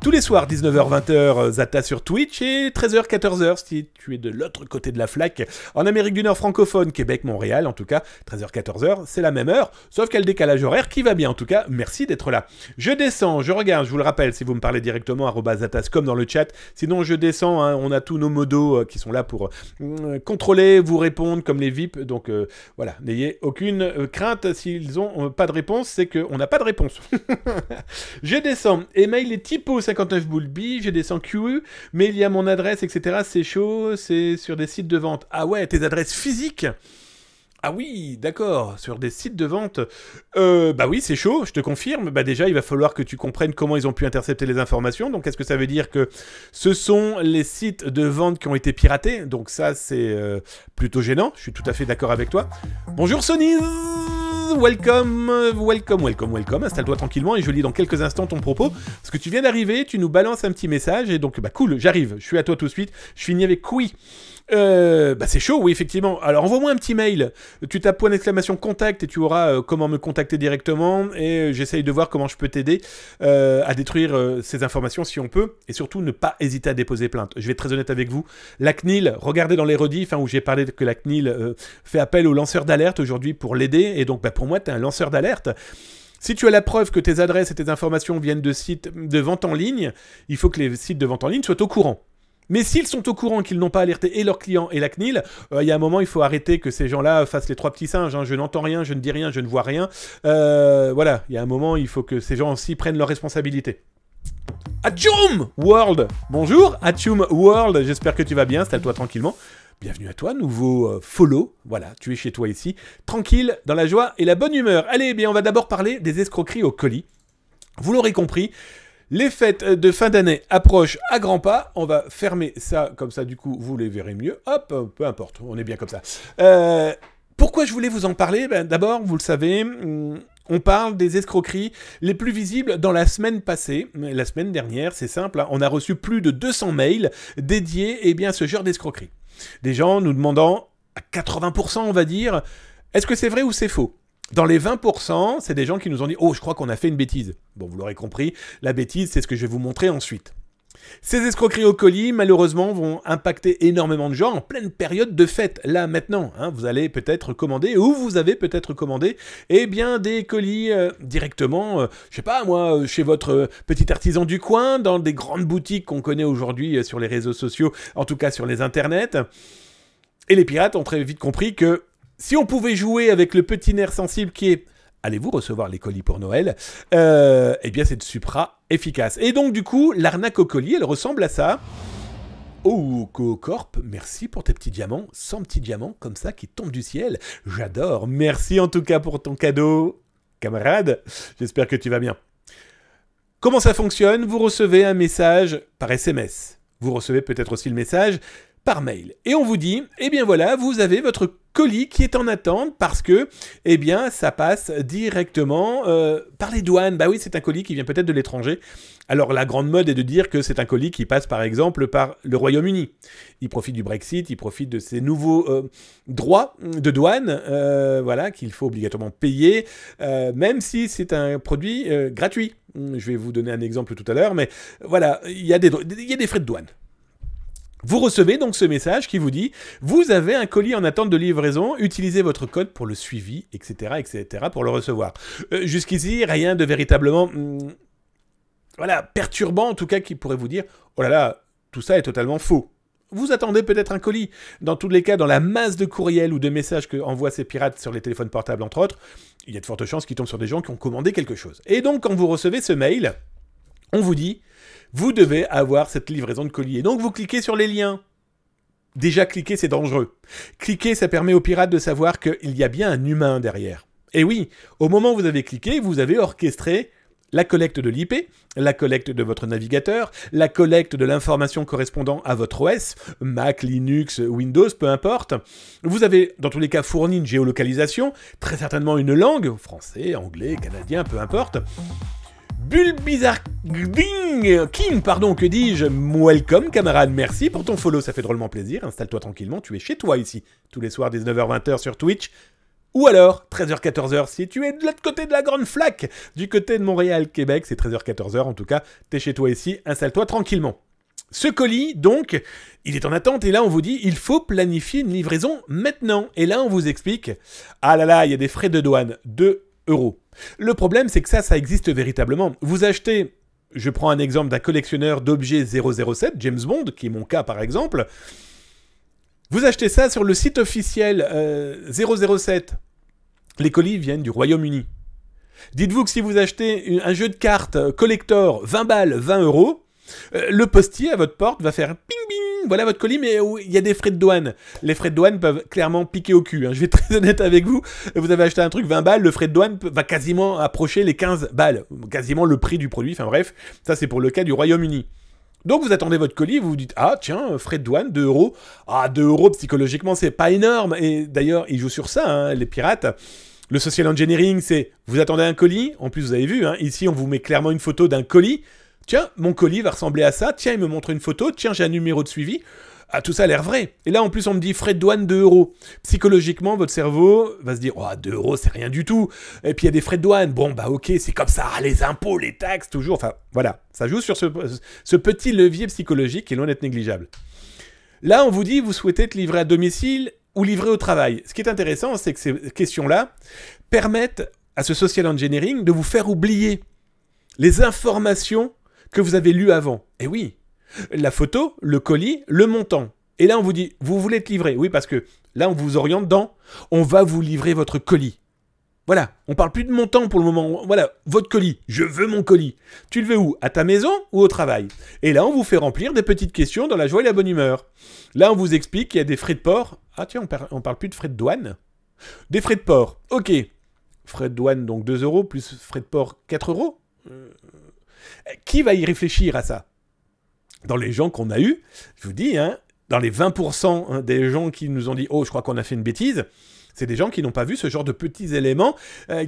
Tous les soirs, 19h-20h, Zata sur Twitch, et 13h-14h, si tu es de l'autre côté de la flaque, en Amérique du Nord francophone, Québec, Montréal, en tout cas, 13h-14h, c'est la même heure, sauf qu'il y a le décalage horaire qui va bien, en tout cas, merci d'être là. Je descends, je regarde, je vous le rappelle, si vous me parlez directement, @zatas comme dans le chat, sinon je descends, hein, on a tous nos modos qui sont là pour contrôler, vous répondre comme les VIP, donc voilà, n'ayez aucune crainte s'ils ont pas de réponse, c'est qu'on n'a pas de réponse. Je descends, email est typo59 boulby, je descends QE, mais il y a mon adresse, etc. C'est chaud, c'est sur des sites de vente. Ah ouais, tes adresses physiques? Ah oui, d'accord, sur des sites de vente. Bah oui, c'est chaud, je te confirme. Bah déjà, il va falloir que tu comprennes comment ils ont pu intercepter les informations. Donc, est-ce que ça veut dire que ce sont les sites de vente qui ont été piratés? Donc ça, c'est plutôt gênant. Je suis tout à fait d'accord avec toi. Bonjour Sony, welcome. Installe-toi tranquillement et je lis dans quelques instants ton propos. Parce que tu viens d'arriver, tu nous balances un petit message et donc, bah cool, j'arrive. Je suis à toi tout de suite. Je finis avec oui. Bah c'est chaud, oui, effectivement. Alors, envoie-moi un petit mail. Tu tapes point d'exclamation contact et tu auras comment me contacter directement. Et j'essaye de voir comment je peux t'aider à détruire ces informations si on peut. Et surtout, ne pas hésiter à déposer plainte. Je vais être très honnête avec vous. La CNIL, regardez dans les rediffs où j'ai parlé que la CNIL fait appel aux lanceurs d'alerte aujourd'hui pour l'aider. Et donc, bah, pour moi, tu es un lanceur d'alerte. Si tu as la preuve que tes adresses et tes informations viennent de sites de vente en ligne, il faut que les sites de vente en ligne soient au courant. Mais s'ils sont au courant qu'ils n'ont pas alerté et leurs clients et la CNIL, il y a un moment, il faut arrêter que ces gens-là fassent les trois petits singes. Hein. Je n'entends rien, je ne dis rien, je ne vois rien. Voilà, il y a un moment, il faut que ces gens aussi prennent leurs responsabilités. Atchoum World, bonjour, Atchoum World, j'espère que tu vas bien, installe-toi tranquillement. Bienvenue à toi, nouveau follow. Voilà, tu es chez toi ici, tranquille, dans la joie et la bonne humeur. Allez, eh bien, on va d'abord parler des escroqueries au colis. Vous l'aurez compris, les fêtes de fin d'année approchent à grands pas. On va fermer ça comme ça, du coup, vous les verrez mieux. Hop, peu importe, on est bien comme ça. Pourquoi je voulais vous en parler? D'abord, vous le savez, on parle des escroqueries les plus visibles dans la semaine passée. La semaine dernière, c'est simple, hein, on a reçu plus de 200 mails dédiés à ce genre d'escroquerie. Des gens nous demandant, à 80%, on va dire, est-ce que c'est vrai ou c'est faux? Dans les 20%, c'est des gens qui nous ont dit « Oh, je crois qu'on a fait une bêtise ». Bon, vous l'aurez compris, la bêtise, c'est ce que je vais vous montrer ensuite. Ces escroqueries au colis, malheureusement, vont impacter énormément de gens en pleine période de fête. Là, maintenant, hein, vous allez peut-être commander, ou vous avez peut-être commandé, des colis directement, je sais pas moi, chez votre petit artisan du coin, dans des grandes boutiques qu'on connaît aujourd'hui sur les réseaux sociaux, en tout cas sur les internets. Et les pirates ont très vite compris que si on pouvait jouer avec le petit nerf sensible qui est « Allez-vous recevoir les colis pour Noël ?» c'est de supra efficace. Et donc, du coup, l'arnaque au colis, elle ressemble à ça. Oh, Cocorp, merci pour tes petits diamants. 100 petits diamants comme ça qui tombent du ciel. J'adore. Merci en tout cas pour ton cadeau, camarade. J'espère que tu vas bien. Comment ça fonctionne? Vous recevez un message par SMS. Vous recevez peut-être aussi le message par mail. Et on vous dit, voilà, vous avez votre colis qui est en attente parce que, ça passe directement par les douanes. Bah oui, c'est un colis qui vient peut-être de l'étranger. Alors la grande mode est de dire que c'est un colis qui passe par exemple par le Royaume-Uni. Il profite du Brexit, il profite de ces nouveaux droits de douane, qu'il faut obligatoirement payer, même si c'est un produit gratuit. Je vais vous donner un exemple tout à l'heure, mais voilà, il y a des frais de douane. Vous recevez donc ce message qui vous dit « Vous avez un colis en attente de livraison, utilisez votre code pour le suivi, etc. pour le recevoir. » Jusqu'ici, rien de véritablement perturbant, en tout cas, qui pourrait vous dire « Oh là là, tout ça est totalement faux. » Vous attendez peut-être un colis. Dans tous les cas, dans la masse de courriels ou de messages qu'envoient ces pirates sur les téléphones portables, entre autres, il y a de fortes chances qu'ils tombent sur des gens qui ont commandé quelque chose. Et donc, quand vous recevez ce mail, on vous dit « Vous devez avoir cette livraison de colis. » Et donc, vous cliquez sur les liens. Déjà, cliquer, c'est dangereux. Cliquer, ça permet aux pirates de savoir qu'il y a bien un humain derrière. Et oui, au moment où vous avez cliqué, vous avez orchestré la collecte de l'IP, la collecte de votre navigateur, la collecte de l'information correspondant à votre OS, Mac, Linux, Windows, peu importe. Vous avez, dans tous les cas, fourni une géolocalisation, très certainement une langue, français, anglais, canadien, peu importe. King, pardon, que dis-je, welcome camarade, merci pour ton follow, ça fait drôlement plaisir, installe-toi tranquillement, tu es chez toi ici, tous les soirs 19h-20h sur Twitch, ou alors 13h-14h si tu es de l'autre côté de la grande flaque, du côté de Montréal, Québec, c'est 13h-14h en tout cas, t'es chez toi ici, installe-toi tranquillement. Ce colis, donc, il est en attente et là on vous dit, il faut planifier une livraison maintenant, et là on vous explique, ah là là, il y a des frais de douane, 2 €. Le problème, c'est que ça existe véritablement. Vous achetez, je prends un exemple d'un collectionneur d'objets 007, James Bond, qui est mon cas par exemple. Vous achetez ça sur le site officiel 007. Les colis viennent du Royaume-Uni. Dites-vous que si vous achetez un jeu de cartes collector 20 balles, 20 €, le postier à votre porte va faire ping ping, voilà votre colis, mais il y a des frais de douane. Les frais de douane peuvent clairement piquer au cul. Je vais être très honnête avec vous. Vous avez acheté un truc 20 balles, le frais de douane va quasiment approcher les 15 balles. Quasiment le prix du produit. Enfin bref, ça c'est pour le cas du Royaume-Uni. Donc vous attendez votre colis, vous vous dites, ah tiens, frais de douane, 2 €. Ah, 2 € psychologiquement, c'est pas énorme. Et d'ailleurs, ils jouent sur ça, hein, les pirates. Le social engineering, c'est, vous attendez un colis. En plus, vous avez vu, hein, ici on vous met clairement une photo d'un colis. Tiens, mon colis va ressembler à ça. Tiens, il me montre une photo. Tiens, j'ai un numéro de suivi. Ah, tout ça a l'air vrai. Et là, en plus, on me dit frais de douane 2 €. Psychologiquement, votre cerveau va se dire, oh, 2 €, c'est rien du tout. Et puis, il y a des frais de douane. Bon, bah, ok, c'est comme ça. Les impôts, les taxes, toujours. Enfin, voilà. Ça joue sur ce petit levier psychologique qui est loin d'être négligeable. Là, on vous dit, vous souhaitez être livré à domicile ou livré au travail. Ce qui est intéressant, c'est que ces questions-là permettent à ce social engineering de vous faire oublier les informations que vous avez lues avant. Et oui, la photo, le colis, le montant. Et là, on vous dit, vous voulez être livré. Oui, parce que là, on vous oriente dans, on va vous livrer votre colis. Voilà, on parle plus de montant pour le moment. Voilà, votre colis, je veux mon colis. Tu le veux où? À ta maison ou au travail? Et là, on vous fait remplir des petites questions dans la joie et la bonne humeur. Là, on vous explique qu'il y a des frais de port. Ah tiens, on parle plus de frais de douane. Des frais de port, ok. Frais de douane, donc 2 €, plus frais de port, 4 €. Qui va y réfléchir à ça? Dans les gens qu'on a eus, je vous dis, hein, dans les 20% des gens qui nous ont dit « Oh, je crois qu'on a fait une bêtise », c'est des gens qui n'ont pas vu ce genre de petits éléments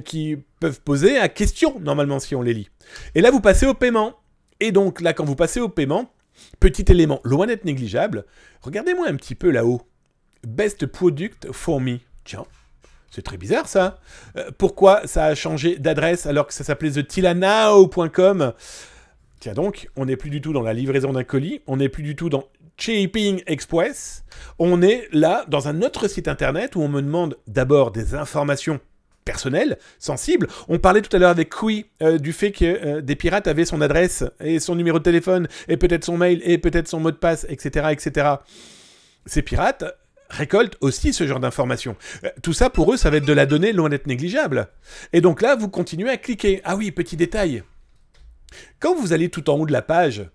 qui peuvent poser à question, normalement, si on les lit. Et là, vous passez au paiement. Et donc, là, quand vous passez au paiement, petit élément loin d'être négligeable, regardez-moi un petit peu là-haut. « Best product for me ». Tiens. C'est très bizarre, ça. Pourquoi ça a changé d'adresse alors que ça s'appelait thetilanow.com? Tiens donc, on n'est plus du tout dans la livraison d'un colis, on n'est plus du tout dans Shipping Express, on est là dans un autre site internet où on me demande d'abord des informations personnelles, sensibles. On parlait tout à l'heure avec Kui du fait que des pirates avaient son adresse et son numéro de téléphone et peut-être son mail et peut-être son mot de passe, etc., etc. Ces pirates récoltent aussi ce genre d'informations. Tout ça, pour eux, ça va être de la donnée loin d'être négligeable. Et donc là, vous continuez à cliquer. Ah oui, petit détail. Quand vous allez tout en haut de la page,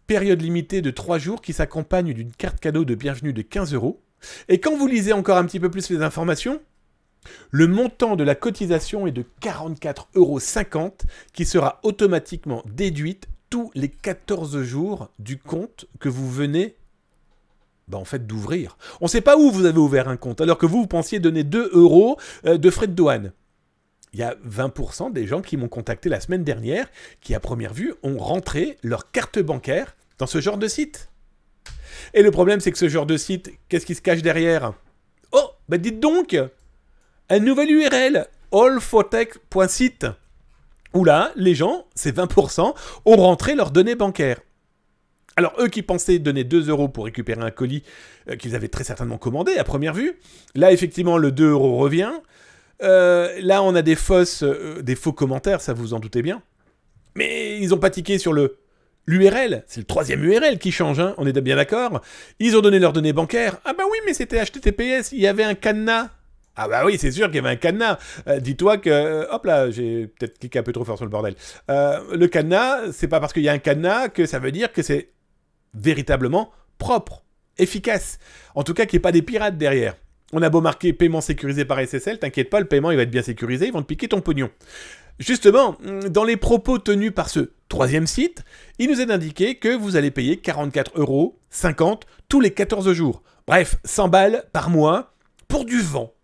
période limitée de 3 jours qui s'accompagne d'une carte cadeau de bienvenue de 15 €, et quand vous lisez encore un petit peu plus les informations, le montant de la cotisation est de 44,50 € qui sera automatiquement déduite tous les 14 jours du compte que vous venez en fait d'ouvrir. On ne sait pas où vous avez ouvert un compte, alors que vous pensiez donner 2 € de frais de douane. Il y a 20% des gens qui m'ont contacté la semaine dernière, qui à première vue ont rentré leur carte bancaire dans ce genre de site. Et le problème, c'est que ce genre de site, qu'est-ce qui se cache derrière? Oh, bah dites donc, un nouvel URL, allfotech.site, où là, les gens, ces 20%, ont rentré leurs données bancaires. Alors, eux qui pensaient donner 2 € pour récupérer un colis qu'ils avaient très certainement commandé à première vue, là, effectivement, le 2 € revient. Là, on a des faux commentaires, ça vous en doutez bien. Mais ils n'ont pas tiqué sur l'URL. C'est le 3e URL qui change, hein, on est bien d'accord. Ils ont donné leurs données bancaires. Ah bah oui, mais c'était HTTPS, il y avait un cadenas. Ah bah oui, c'est sûr qu'il y avait un cadenas. Dis-toi que... hop là, j'ai peut-être cliqué un peu trop fort sur le bordel. Le cadenas, c'est pas parce qu'il y a un cadenas que ça veut dire que c'est véritablement propre, efficace. En tout cas, qu'il n'y ait pas des pirates derrière. On a beau marquer paiement sécurisé par SSL, t'inquiète pas, le paiement il va être bien sécurisé, ils vont te piquer ton pognon. Justement, dans les propos tenus par ce troisième site, il nous est indiqué que vous allez payer 44,50 € tous les 14 jours. Bref, 100 balles par mois pour du vent.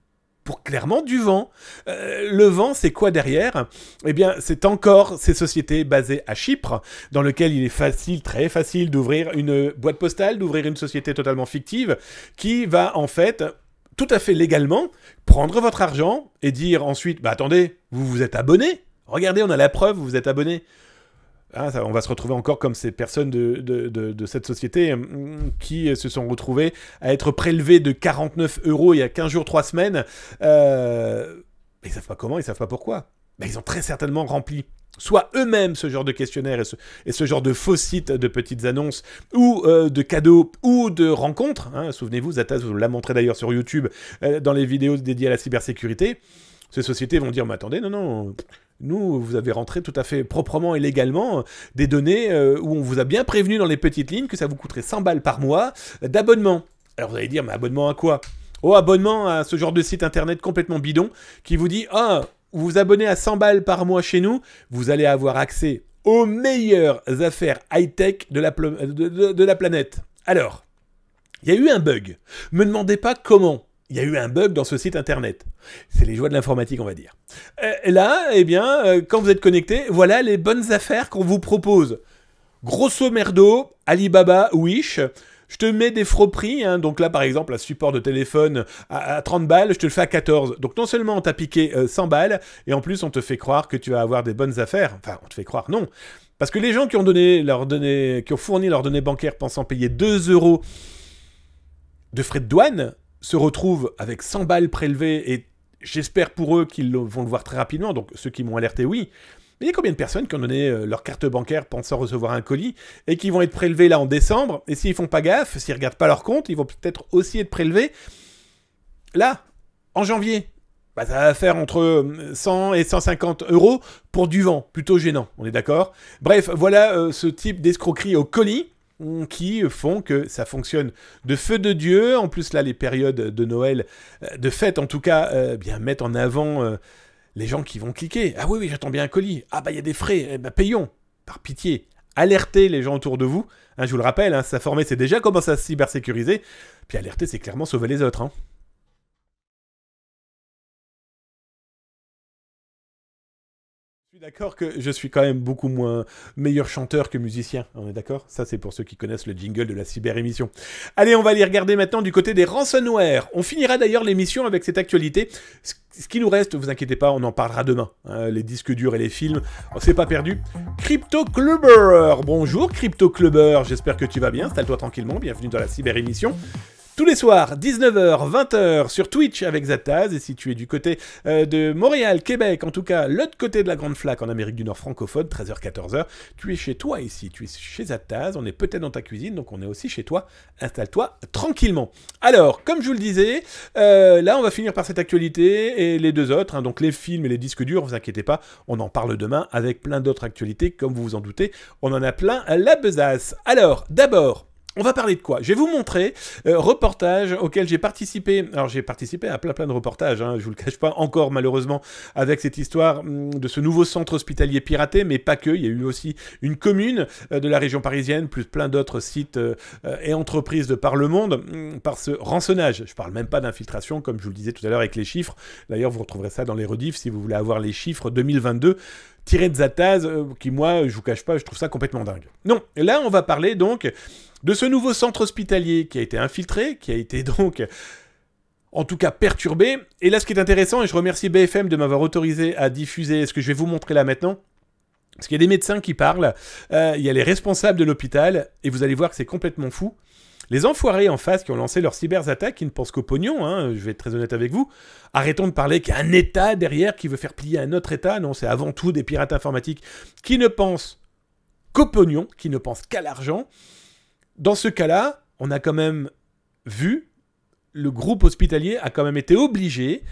Pour clairement du vent. Le vent, c'est quoi derrière? Eh bien, c'est encore ces sociétés basées à Chypre, dans lesquelles il est facile, très facile, d'ouvrir une boîte postale, d'ouvrir une société totalement fictive, qui va en fait, tout à fait légalement, prendre votre argent et dire ensuite, bah attendez, vous vous êtes abonné? Regardez, on a la preuve, vous vous êtes abonné. Ah, ça, on va se retrouver encore comme ces personnes de cette société qui se sont retrouvées à être prélevées de 49 € il y a 15 jours, 3 semaines. Ils savent pas comment, ils savent pas pourquoi. Ben, ils ont très certainement rempli soit eux-mêmes ce genre de questionnaire et ce genre de faux sites de petites annonces ou de cadeaux ou de rencontres. Hein. Souvenez-vous, Zataz vous l'a montré d'ailleurs sur YouTube dans les vidéos dédiées à la cybersécurité. Ces sociétés vont dire, mais attendez, non, nous, vous avez rentré tout à fait proprement et légalement des données où on vous a bien prévenu dans les petites lignes que ça vous coûterait 100 balles par mois d'abonnement. Alors vous allez dire, mais abonnement à quoi? Oh, abonnement à ce genre de site internet complètement bidon qui vous dit, ah, vous vous abonnez à 100 balles par mois chez nous, vous allez avoir accès aux meilleures affaires high-tech de la planète. Alors, il y a eu un bug. Me demandez pas comment. Il y a eu un bug dans ce site internet. C'est les joies de l'informatique, on va dire. Là, eh bien, quand vous êtes connecté, voilà les bonnes affaires qu'on vous propose. Grosso merdo, Alibaba, Wish, je te mets des faux prix. Hein, donc là, par exemple, un support de téléphone à 30 balles, je te le fais à 14. Donc non seulement on t'a piqué 100 balles, et en plus on te fait croire que tu vas avoir des bonnes affaires. Enfin, on te fait croire, non. Parce que les gens qui ont fourni leurs données bancaires pensant payer 2 € de frais de douane, se retrouvent avec 100 balles prélevées, et j'espère pour eux qu'ils vont le voir très rapidement, donc ceux qui m'ont alerté, oui. Mais il y a combien de personnes qui ont donné leur carte bancaire pensant recevoir un colis, et qui vont être prélevés là en décembre, et s'ils font pas gaffe, s'ils regardent pas leur compte, ils vont peut-être aussi être prélevés là, en janvier. Bah, ça va faire entre 100 et 150 € pour du vent, plutôt gênant, on est d'accord? Bref, voilà ce type d'escroquerie au colis, qui font que ça fonctionne de feu de Dieu. En plus, là, les périodes de Noël, de fête en tout cas, bien mettent en avant les gens qui vont cliquer. Ah oui, j'attends bien un colis. Ah bah, il y a des frais. Eh ben, payons. Par pitié, alertez les gens autour de vous. Hein, je vous le rappelle, hein, s'informer, c'est déjà commencer à se cybersécuriser. Puis alerter, c'est clairement sauver les autres. Hein. Je suis d'accord que je suis quand même beaucoup moins meilleur chanteur que musicien, on est d'accord? Ça, c'est pour ceux qui connaissent le jingle de la cyber-émission. Allez, on va aller regarder maintenant du côté des ransomware. On finira d'ailleurs l'émission avec cette actualité. Ce qui nous reste, vous inquiétez pas, on en parlera demain. Hein, les disques durs et les films, oh, c'est pas perdu. Crypto Clubber, bonjour Crypto Clubber, j'espère que tu vas bien, installe-toi tranquillement, bienvenue dans la cyber-émission. Tous les soirs, 19h, 20h, sur Twitch avec Zataz, et si tu es du côté de Montréal, Québec, en tout cas, l'autre côté de la Grande Flaque en Amérique du Nord francophone, 13h, 14h, tu es chez toi ici, tu es chez Zataz, on est peut-être dans ta cuisine, donc on est aussi chez toi, installe-toi tranquillement. Alors, comme je vous le disais, là on va finir par cette actualité, et les deux autres, hein, donc les films et les disques durs, vous inquiétez pas, on en parle demain avec plein d'autres actualités, comme vous vous en doutez, on en a plein à la besace. Alors, d'abord, on va parler de quoi? Je vais vous montrer reportage auquel j'ai participé. Alors j'ai participé à plein de reportages, hein, je vous le cache pas encore malheureusement avec cette histoire de ce nouveau centre hospitalier piraté, mais pas que, il y a eu aussi une commune de la région parisienne, plus plein d'autres sites et entreprises de par le monde, par ce rançonnage. Je parle même pas d'infiltration, comme je vous le disais tout à l'heure avec les chiffres. D'ailleurs vous retrouverez ça dans les rediffs si vous voulez avoir les chiffres 2022 tirés de Zataz, qui moi, je vous cache pas, je trouve ça complètement dingue. Non, là on va parler donc de ce nouveau centre hospitalier qui a été infiltré, qui a été donc, en tout cas, perturbé. Et là, ce qui est intéressant, et je remercie BFM de m'avoir autorisé à diffuser ce que je vais vous montrer là maintenant, parce qu'il y a des médecins qui parlent, il y a les responsables de l'hôpital, et vous allez voir que c'est complètement fou. Les enfoirés en face qui ont lancé leurs cyberattaques, qui ne pensent qu'au pognon, hein, je vais être très honnête avec vous. Arrêtons de parler qu'il y a un État derrière qui veut faire plier un autre État. Non, c'est avant tout des pirates informatiques qui ne pensent qu'au pognon, qui ne pensent qu'à l'argent. Dans ce cas-là, on a quand même vu, le groupe hospitalier a quand même été obligé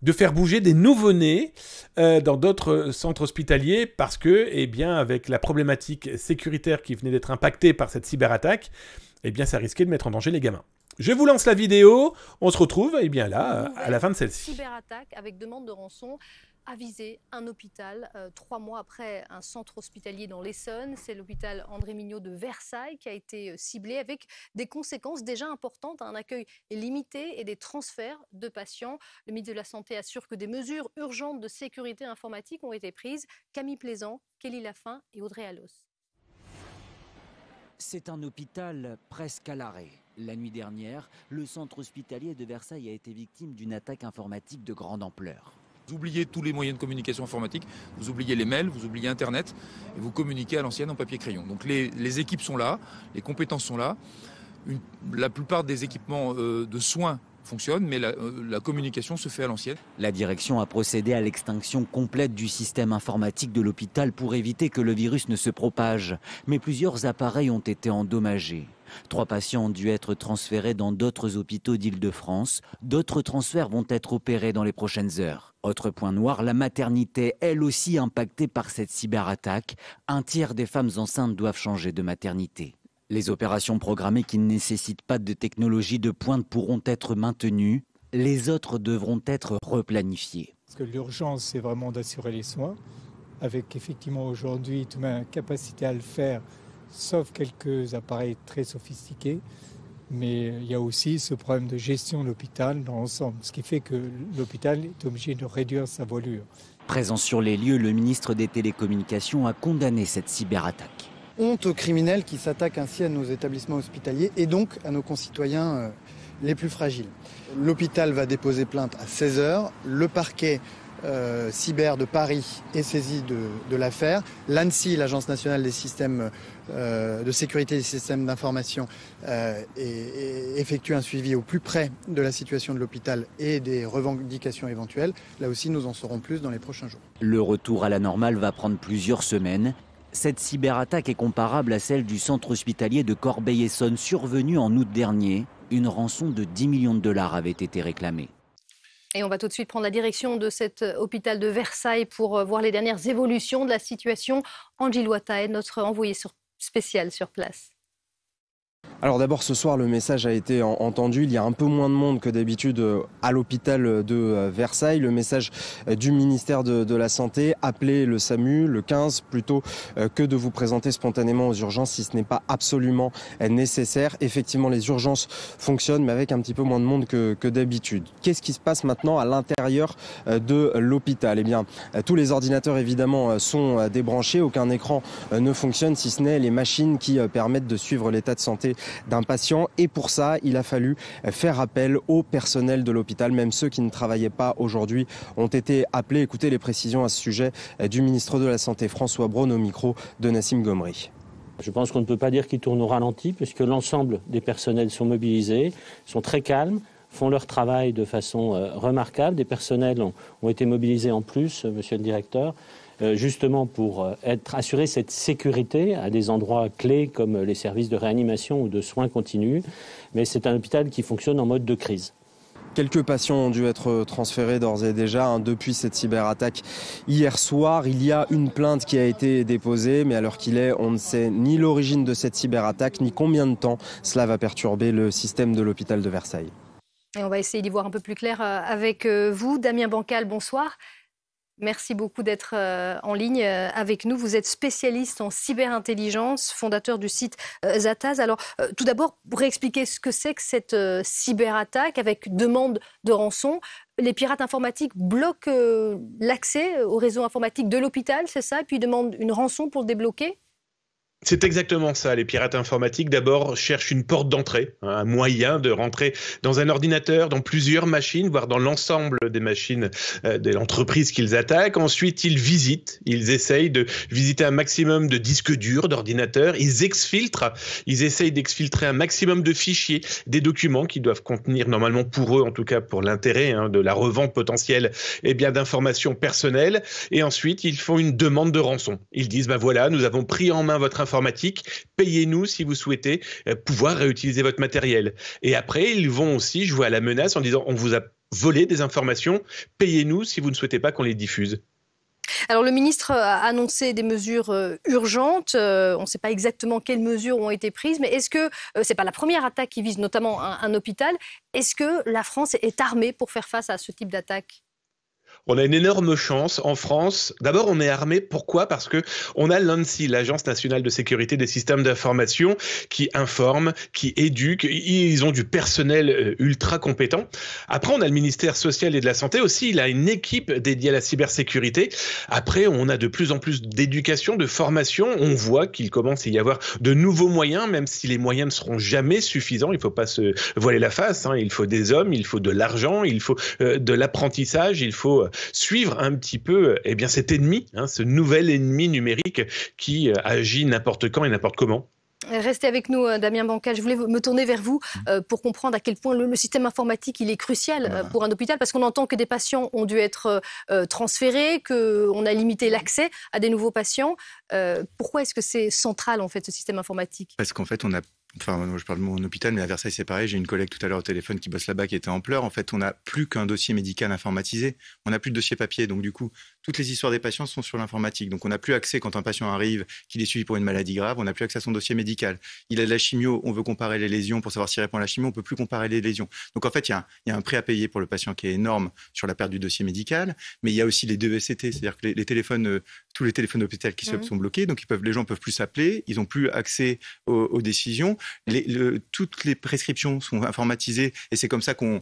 de faire bouger des nouveau-nés dans d'autres centres hospitaliers parce que, eh bien, avec la problématique sécuritaire qui venait d'être impactée par cette cyberattaque, eh bien, ça risquait de mettre en danger les gamins. Je vous lance la vidéo, on se retrouve là, à la fin de celle-ci. Cyberattaque avec demande de rançon a visé un hôpital 3 mois après un centre hospitalier dans l'Essonne. C'est l'hôpital André Mignot de Versailles qui a été ciblé avec des conséquences déjà importantes, un accueil limité et des transferts de patients. Le ministre de la Santé assure que des mesures urgentes de sécurité informatique ont été prises. Camille Plaisant, Kelly Lafin et Audrey Allos. C'est un hôpital presque à l'arrêt. La nuit dernière, le centre hospitalier de Versailles a été victime d'une attaque informatique de grande ampleur. Vous oubliez tous les moyens de communication informatique, vous oubliez les mails, vous oubliez Internet, et vous communiquez à l'ancienne en papier-crayon. Donc les équipes sont là, les compétences sont là. La plupart des équipements de soins fonctionnent, mais la communication se fait à l'ancienne. La direction a procédé à l'extinction complète du système informatique de l'hôpital pour éviter que le virus ne se propage. Mais plusieurs appareils ont été endommagés. 3 patients ont dû être transférés dans d'autres hôpitaux d'Île-de-France. D'autres transferts vont être opérés dans les prochaines heures. Autre point noir, la maternité, elle aussi impactée par cette cyberattaque. 1/3 des femmes enceintes doivent changer de maternité. Les opérations programmées qui ne nécessitent pas de technologie de pointe pourront être maintenues. Les autres devront être replanifiées. Parce que l'urgence, c'est vraiment d'assurer les soins, avec effectivement aujourd'hui toute ma capacité à le faire, sauf quelques appareils très sophistiqués. Mais il y a aussi ce problème de gestion de l'hôpital dans l'ensemble, ce qui fait que l'hôpital est obligé de réduire sa voilure. Présent sur les lieux, le ministre des Télécommunications a condamné cette cyberattaque. Honte aux criminels qui s'attaquent ainsi à nos établissements hospitaliers et donc à nos concitoyens les plus fragiles. L'hôpital va déposer plainte à 16h. Le parquet cyber de Paris est saisi de l'affaire. L'ANSSI, l'Agence nationale des systèmes de sécurité des systèmes d'information, effectue un suivi au plus près de la situation de l'hôpital et des revendications éventuelles. Là aussi, nous en saurons plus dans les prochains jours. Le retour à la normale va prendre plusieurs semaines. Cette cyberattaque est comparable à celle du centre hospitalier de Corbeil-Essonnes survenue en août dernier. Une rançon de 10 millions de dollars avait été réclamée. Et on va tout de suite prendre la direction de cet hôpital de Versailles pour voir les dernières évolutions de la situation. Angie Loita, notre envoyé spécial sur place. Alors d'abord ce soir le message a été entendu, il y a un peu moins de monde que d'habitude à l'hôpital de Versailles. Le message du ministère de la Santé, appelez le SAMU, le 15 plutôt que de vous présenter spontanément aux urgences si ce n'est pas absolument nécessaire. Effectivement les urgences fonctionnent mais avec un petit peu moins de monde que d'habitude. Qu'est-ce qui se passe maintenant à l'intérieur de l'hôpital ? Eh bien tous les ordinateurs évidemment sont débranchés, aucun écran ne fonctionne si ce n'est les machines qui permettent de suivre l'état de santé d'un patient et pour ça il a fallu faire appel au personnel de l'hôpital. Même ceux qui ne travaillaient pas aujourd'hui ont été appelés. Écoutez les précisions à ce sujet du ministre de la Santé François Braun au micro de Nassim Gomri. Je pense qu'on ne peut pas dire qu'ils tournent au ralenti puisque l'ensemble des personnels sont mobilisés, sont très calmes, font leur travail de façon remarquable. Des personnels ont été mobilisés en plus, monsieur le directeur, justement pour assurer cette sécurité à des endroits clés comme les services de réanimation ou de soins continus. Mais c'est un hôpital qui fonctionne en mode de crise. Quelques patients ont dû être transférés d'ores et déjà depuis cette cyberattaque hier soir. Il y a une plainte qui a été déposée, mais à l'heure qu'il est, on ne sait ni l'origine de cette cyberattaque, ni combien de temps cela va perturber le système de l'hôpital de Versailles. Et on va essayer d'y voir un peu plus clair avec vous. Damien Bancal, bonsoir. Merci beaucoup d'être en ligne avec nous. Vous êtes spécialiste en cyberintelligence, fondateur du site Zataz. Alors, tout d'abord, pour expliquer ce que c'est que cette cyberattaque avec demande de rançon, les pirates informatiques bloquent l'accès au réseau informatique de l'hôpital, c'est ça? Et puis ils demandent une rançon pour le débloquer? C'est exactement ça. Les pirates informatiques, d'abord, cherchent une porte d'entrée, un moyen de rentrer dans un ordinateur, dans plusieurs machines, voire dans l'ensemble des machines de l'entreprise qu'ils attaquent. Ensuite, ils essayent de visiter un maximum de disques durs, d'ordinateurs. Ils essayent d'exfiltrer un maximum de fichiers, des documents qui doivent contenir, normalement pour eux, en tout cas pour l'intérêt de la revente potentielle, d'informations personnelles. Et ensuite, ils font une demande de rançon. Ils disent, voilà, nous avons pris en main votre informatique, payez-nous si vous souhaitez pouvoir réutiliser votre matériel. Et après, ils vont aussi jouer à la menace en disant on vous a volé des informations, payez-nous si vous ne souhaitez pas qu'on les diffuse. Alors le ministre a annoncé des mesures urgentes. On ne sait pas exactement quelles mesures ont été prises, mais est-ce que c'est pas la première attaque qui vise notamment un hôpital? Est-ce que la France est armée pour faire face à ce type d'attaque? On a une énorme chance en France. D'abord, on est armé. Pourquoi? Parce que on a l'ANSSI, l'Agence nationale de sécurité des systèmes d'information, qui informe, qui éduque. Ils ont du personnel ultra compétent. Après, on a le ministère social et de la Santé aussi. Il a une équipe dédiée à la cybersécurité. Après, on a de plus en plus d'éducation, de formation. On voit qu'il commence à y avoir de nouveaux moyens, même si les moyens ne seront jamais suffisants. Il ne faut pas se voiler la face. Il faut des hommes, il faut de l'argent, il faut de l'apprentissage, il faut suivre un petit peu cet ennemi, ce nouvel ennemi numérique qui agit n'importe quand et n'importe comment. Restez avec nous, Damien Bancal. Je voulais me tourner vers vous pour comprendre à quel point le système informatique il est crucial pour un hôpital, parce qu'on entend que des patients ont dû être transférés, qu'on a limité l'accès à des nouveaux patients. Pourquoi est-ce que c'est central, en fait, ce système informatique? Parce qu'en fait, moi, je parle de mon hôpital, mais à Versailles, c'est pareil. J'ai une collègue tout à l'heure au téléphone qui bosse là-bas, qui était en pleurs. En fait, on n'a plus qu'un dossier médical informatisé. On n'a plus de dossier papier. Donc, du coup, toutes les histoires des patients sont sur l'informatique. Donc, on n'a plus accès, quand un patient arrive, qu'il est suivi pour une maladie grave, on n'a plus accès à son dossier médical. Il a de la chimio, on veut comparer les lésions pour savoir s'il répond à la chimio, on ne peut plus comparer les lésions. Donc, en fait, il y a un prix à payer pour le patient qui est énorme sur la perte du dossier médical. Mais il y a aussi les DESCT, c'est-à-dire que les téléphones, tous les téléphones d'hôpital qui sont bloqués. Donc, les gens ne peuvent plus s'appeler. Ils n'ont plus accès aux décisions. Toutes les prescriptions sont informatisées et c'est comme ça qu'on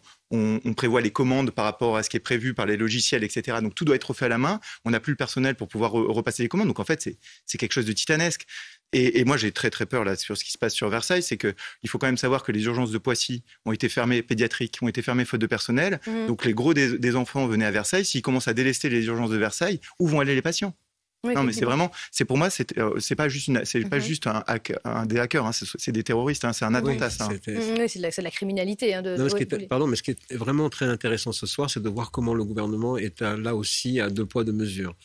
prévoit les commandes par rapport à ce qui est prévu par les logiciels, etc. Donc tout doit être fait à la main. On n'a plus le personnel pour pouvoir repasser les commandes. Donc en fait, c'est quelque chose de titanesque. Et moi, j'ai très très peur là sur ce qui se passe sur Versailles. C'est qu'il faut quand même savoir que les urgences de Poissy ont été fermées, pédiatriques ont été fermées faute de personnel. Donc les gros des enfants venaient à Versailles. S'ils commencent à délester les urgences de Versailles, où vont aller les patients? Oui, non, mais c'est pour moi, c'est pas juste des hackers, c'est des terroristes, c'est un attentat. Oui, c'est de la criminalité. Mais ce qui est vraiment très intéressant ce soir, c'est de voir comment le gouvernement est là aussi à deux poids, deux mesures.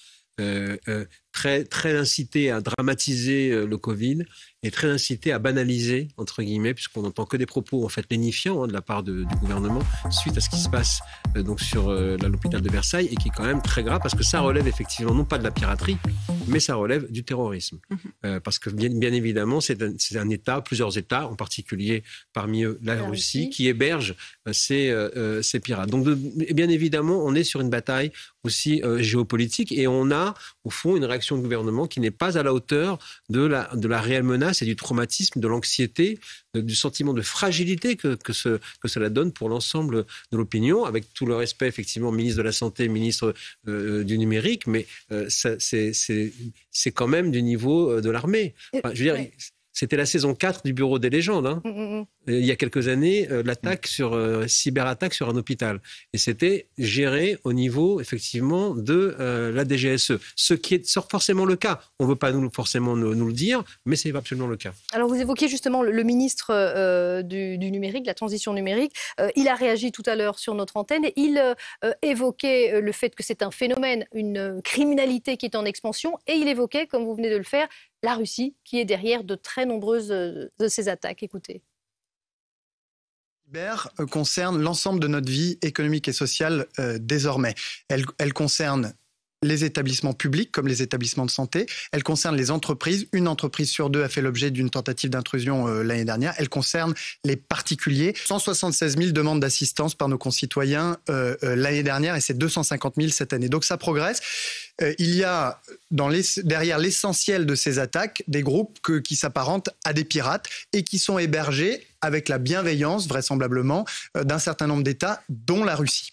Très incité à dramatiser le Covid et très incité à banaliser, entre guillemets, puisqu'on n'entend que des propos en fait lénifiants de la part du gouvernement suite à ce qui se passe donc sur l'hôpital de Versailles, et qui est quand même très grave parce que ça relève effectivement non pas de la piraterie, mais ça relève du terrorisme. Parce que bien évidemment, c'est un État, plusieurs États, en particulier parmi eux la Russie, qui héberge ces pirates. Donc bien évidemment, on est sur une bataille aussi géopolitique, et on a au fond une réaction du gouvernement qui n'est pas à la hauteur de la réelle menace et du traumatisme, de l'anxiété, du sentiment de fragilité que cela donne pour l'ensemble de l'opinion, avec tout le respect effectivement ministre de la Santé, ministre du numérique, mais c'est quand même du niveau de l'armée. Enfin, je veux dire, c'était la saison 4 du Bureau des légendes. Il y a quelques années, cyberattaque sur un hôpital. Et c'était géré au niveau, effectivement, de la DGSE. Ce qui est forcément le cas. On ne veut pas forcément nous le dire, mais c'est absolument le cas. Alors, vous évoquiez justement le ministre du numérique, de la transition numérique. Il a réagi tout à l'heure sur notre antenne. Et il évoquait le fait que c'est un phénomène, une criminalité qui est en expansion. Et il évoquait, comme vous venez de le faire, la Russie, qui est derrière de très nombreuses de ces attaques. Écoutez. Cyber concerne l'ensemble de notre vie économique et sociale désormais. Elle concerne les établissements publics comme les établissements de santé. Elle concerne les entreprises. Une entreprise sur deux a fait l'objet d'une tentative d'intrusion l'année dernière. Elle concerne les particuliers. 176 000 demandes d'assistance par nos concitoyens l'année dernière, et c'est 250 000 cette année. Donc ça progresse. Il y a derrière l'essentiel de ces attaques des groupes qui s'apparentent à des pirates et qui sont hébergés avec la bienveillance, vraisemblablement, d'un certain nombre d'États, dont la Russie.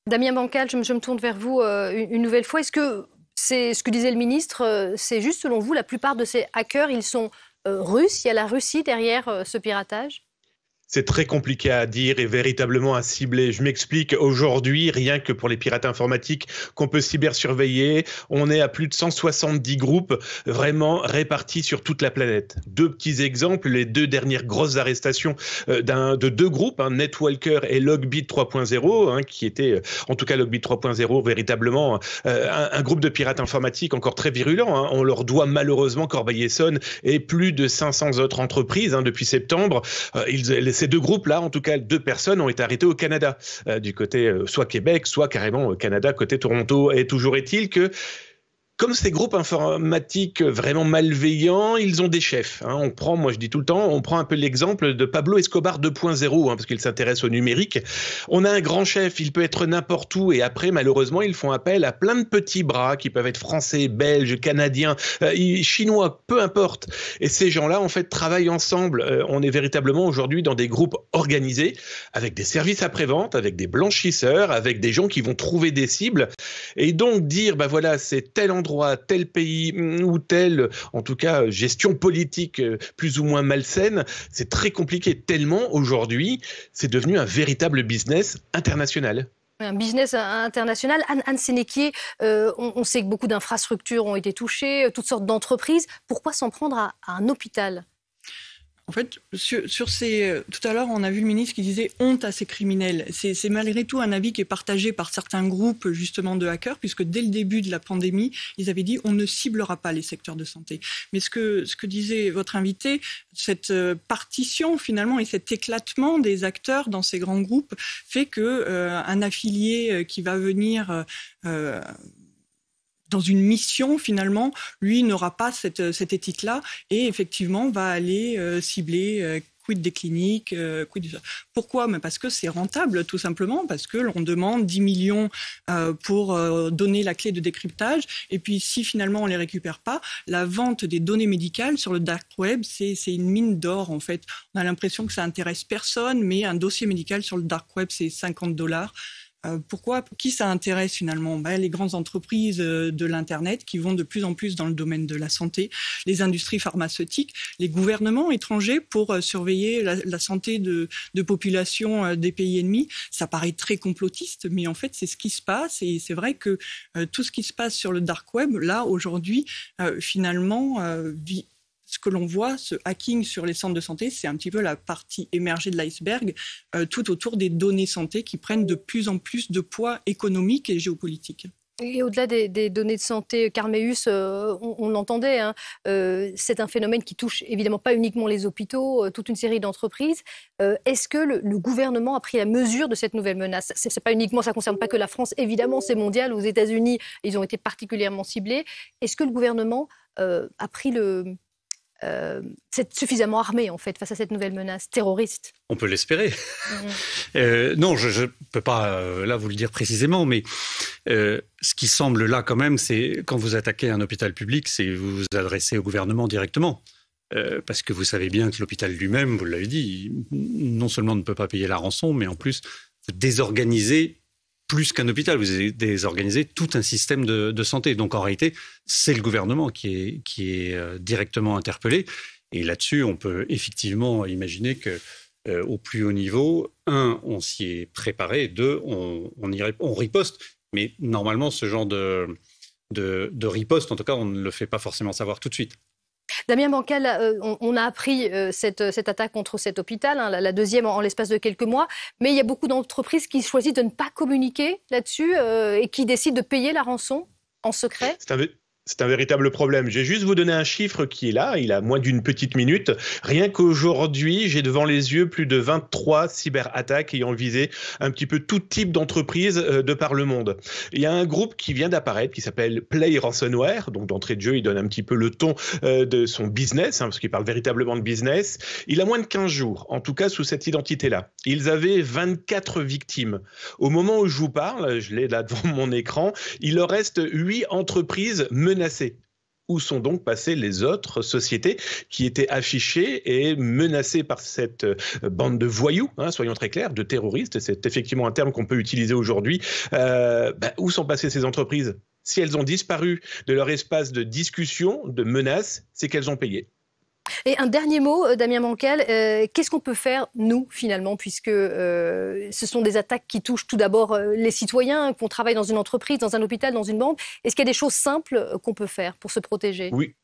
Damien Bancal, je me tourne vers vous une nouvelle fois. Est-ce que c'est ce que disait le ministre, c'est juste selon vous, la plupart de ces hackers, ils sont russes? Il y a la Russie derrière ce piratage? C'est très compliqué à dire et véritablement à cibler. Je m'explique, aujourd'hui, rien que pour les pirates informatiques qu'on peut cybersurveiller, on est à plus de 170 groupes vraiment répartis sur toute la planète. Deux petits exemples, les deux dernières grosses arrestations de deux groupes, Netwalker et Logbit 3.0, qui étaient, en tout cas Logbit 3.0, véritablement un groupe de pirates informatiques encore très virulent. On leur doit malheureusement Corbeil-Essonnes et plus de 500 autres entreprises depuis septembre. Ces deux groupes-là, en tout cas 2 personnes, ont été arrêtées au Canada, du côté soit Québec, soit carrément Canada, côté Toronto. Et toujours est-il que comme ces groupes informatiques vraiment malveillants, ils ont des chefs. Moi je dis tout le temps, on prend un peu l'exemple de Pablo Escobar 2.0, parce qu'il s'intéresse au numérique. On a un grand chef, il peut être n'importe où, et après, malheureusement, ils font appel à plein de petits bras qui peuvent être français, belges, canadiens, chinois, peu importe. Et ces gens-là, en fait, travaillent ensemble. On est véritablement aujourd'hui dans des groupes organisés, avec des services après-vente, avec des blanchisseurs, avec des gens qui vont trouver des cibles. Et donc dire, voilà, c'est tel endroit, tel pays ou telle, en tout cas, gestion politique plus ou moins malsaine, c'est très compliqué. Tellement, aujourd'hui, c'est devenu un véritable business international. Un business international. Anne Sénéquier, on sait que beaucoup d'infrastructures ont été touchées, toutes sortes d'entreprises. Pourquoi s'en prendre à un hôpital ? En fait, tout à l'heure, on a vu le ministre qui disait « honte à ces criminels ». C'est malgré tout un avis qui est partagé par certains groupes justement de hackers, puisque dès le début de la pandémie, ils avaient dit « on ne ciblera pas les secteurs de santé ». Mais ce que disait votre invité, cette partition finalement et cet éclatement des acteurs dans ces grands groupes fait qu'un affilié qui va venir... dans une mission, finalement, lui n'aura pas cette éthique-là et effectivement va aller cibler quid des cliniques, Pourquoi ? Parce que c'est rentable, tout simplement, parce que l'on demande 10 millions pour donner la clé de décryptage et puis si finalement on ne les récupère pas, la vente des données médicales sur le dark web, c'est une mine d'or en fait. On a l'impression que ça intéresse personne, mais un dossier médical sur le dark web, c'est $50. Pourquoi ? Qui ça intéresse finalement ? Les grandes entreprises de l'Internet qui vont de plus en plus dans le domaine de la santé, les industries pharmaceutiques, les gouvernements étrangers pour surveiller la santé de populations des pays ennemis. Ça paraît très complotiste, mais en fait c'est ce qui se passe et c'est vrai que tout ce qui se passe sur le dark web, là aujourd'hui, finalement... ce que l'on voit, ce hacking sur les centres de santé, c'est un petit peu la partie émergée de l'iceberg, tout autour des données santé qui prennent de plus en plus de poids économique et géopolitique. Et au-delà des données de santé, Carmeus, on l'entendait, c'est un phénomène qui touche évidemment pas uniquement les hôpitaux, toute une série d'entreprises. Est-ce que le gouvernement a pris la mesure de cette nouvelle menace ? C'est pas uniquement, ça concerne pas que la France, évidemment c'est mondial. Aux États-Unis, ils ont été particulièrement ciblés. Est-ce que le gouvernement a pris c'est suffisamment armé en fait face à cette nouvelle menace terroriste ? On peut l'espérer. Non, je ne peux pas là vous le dire précisément, mais ce qui semble là quand même, c'est quand vous attaquez un hôpital public, c'est vous vous adressez au gouvernement directement. Parce que vous savez bien que l'hôpital lui-même, vous l'avez dit, non seulement ne peut pas payer la rançon, mais en plus vous désorganisez plus qu'un hôpital, vous avez désorganisé tout un système de santé. Donc en réalité, c'est le gouvernement qui est directement interpellé. Et là-dessus, on peut effectivement imaginer que au plus haut niveau, on s'y est préparé, 2, on riposte. Mais normalement, ce genre de riposte, en tout cas, on ne le fait pas forcément savoir tout de suite. Damien Bancal, on a appris cette attaque contre cet hôpital, la deuxième en l'espace de quelques mois, mais il y a beaucoup d'entreprises qui choisissent de ne pas communiquer là-dessus et qui décident de payer la rançon en secret. C'est un véritable problème. Je vais juste vous donner un chiffre qui est là, il a moins d'une petite minute. Rien qu'aujourd'hui, j'ai devant les yeux plus de 23 cyberattaques ayant visé un petit peu tout type d'entreprise de par le monde. Il y a un groupe qui vient d'apparaître qui s'appelle Play Ransomware. Donc d'entrée de jeu, il donne un petit peu le ton de son business, parce qu'il parle véritablement de business. Il a moins de 15 jours, en tout cas sous cette identité-là. Ils avaient 24 victimes. Au moment où je vous parle, je l'ai là devant mon écran, il leur reste 8 entreprises menacées. Où sont donc passées les autres sociétés qui étaient affichées et menacées par cette bande de voyous, soyons très clairs, de terroristes, c'est effectivement un terme qu'on peut utiliser aujourd'hui. Où sont passées ces entreprises ? Si elles ont disparu de leur espace de discussion, de menaces, c'est qu'elles ont payé. Et un dernier mot, Damien Bancal, qu'est-ce qu'on peut faire, nous, finalement, puisque ce sont des attaques qui touchent tout d'abord les citoyens, qu'on travaille dans une entreprise, dans un hôpital, dans une banque. Est-ce qu'il y a des choses simples qu'on peut faire pour se protéger ? Oui.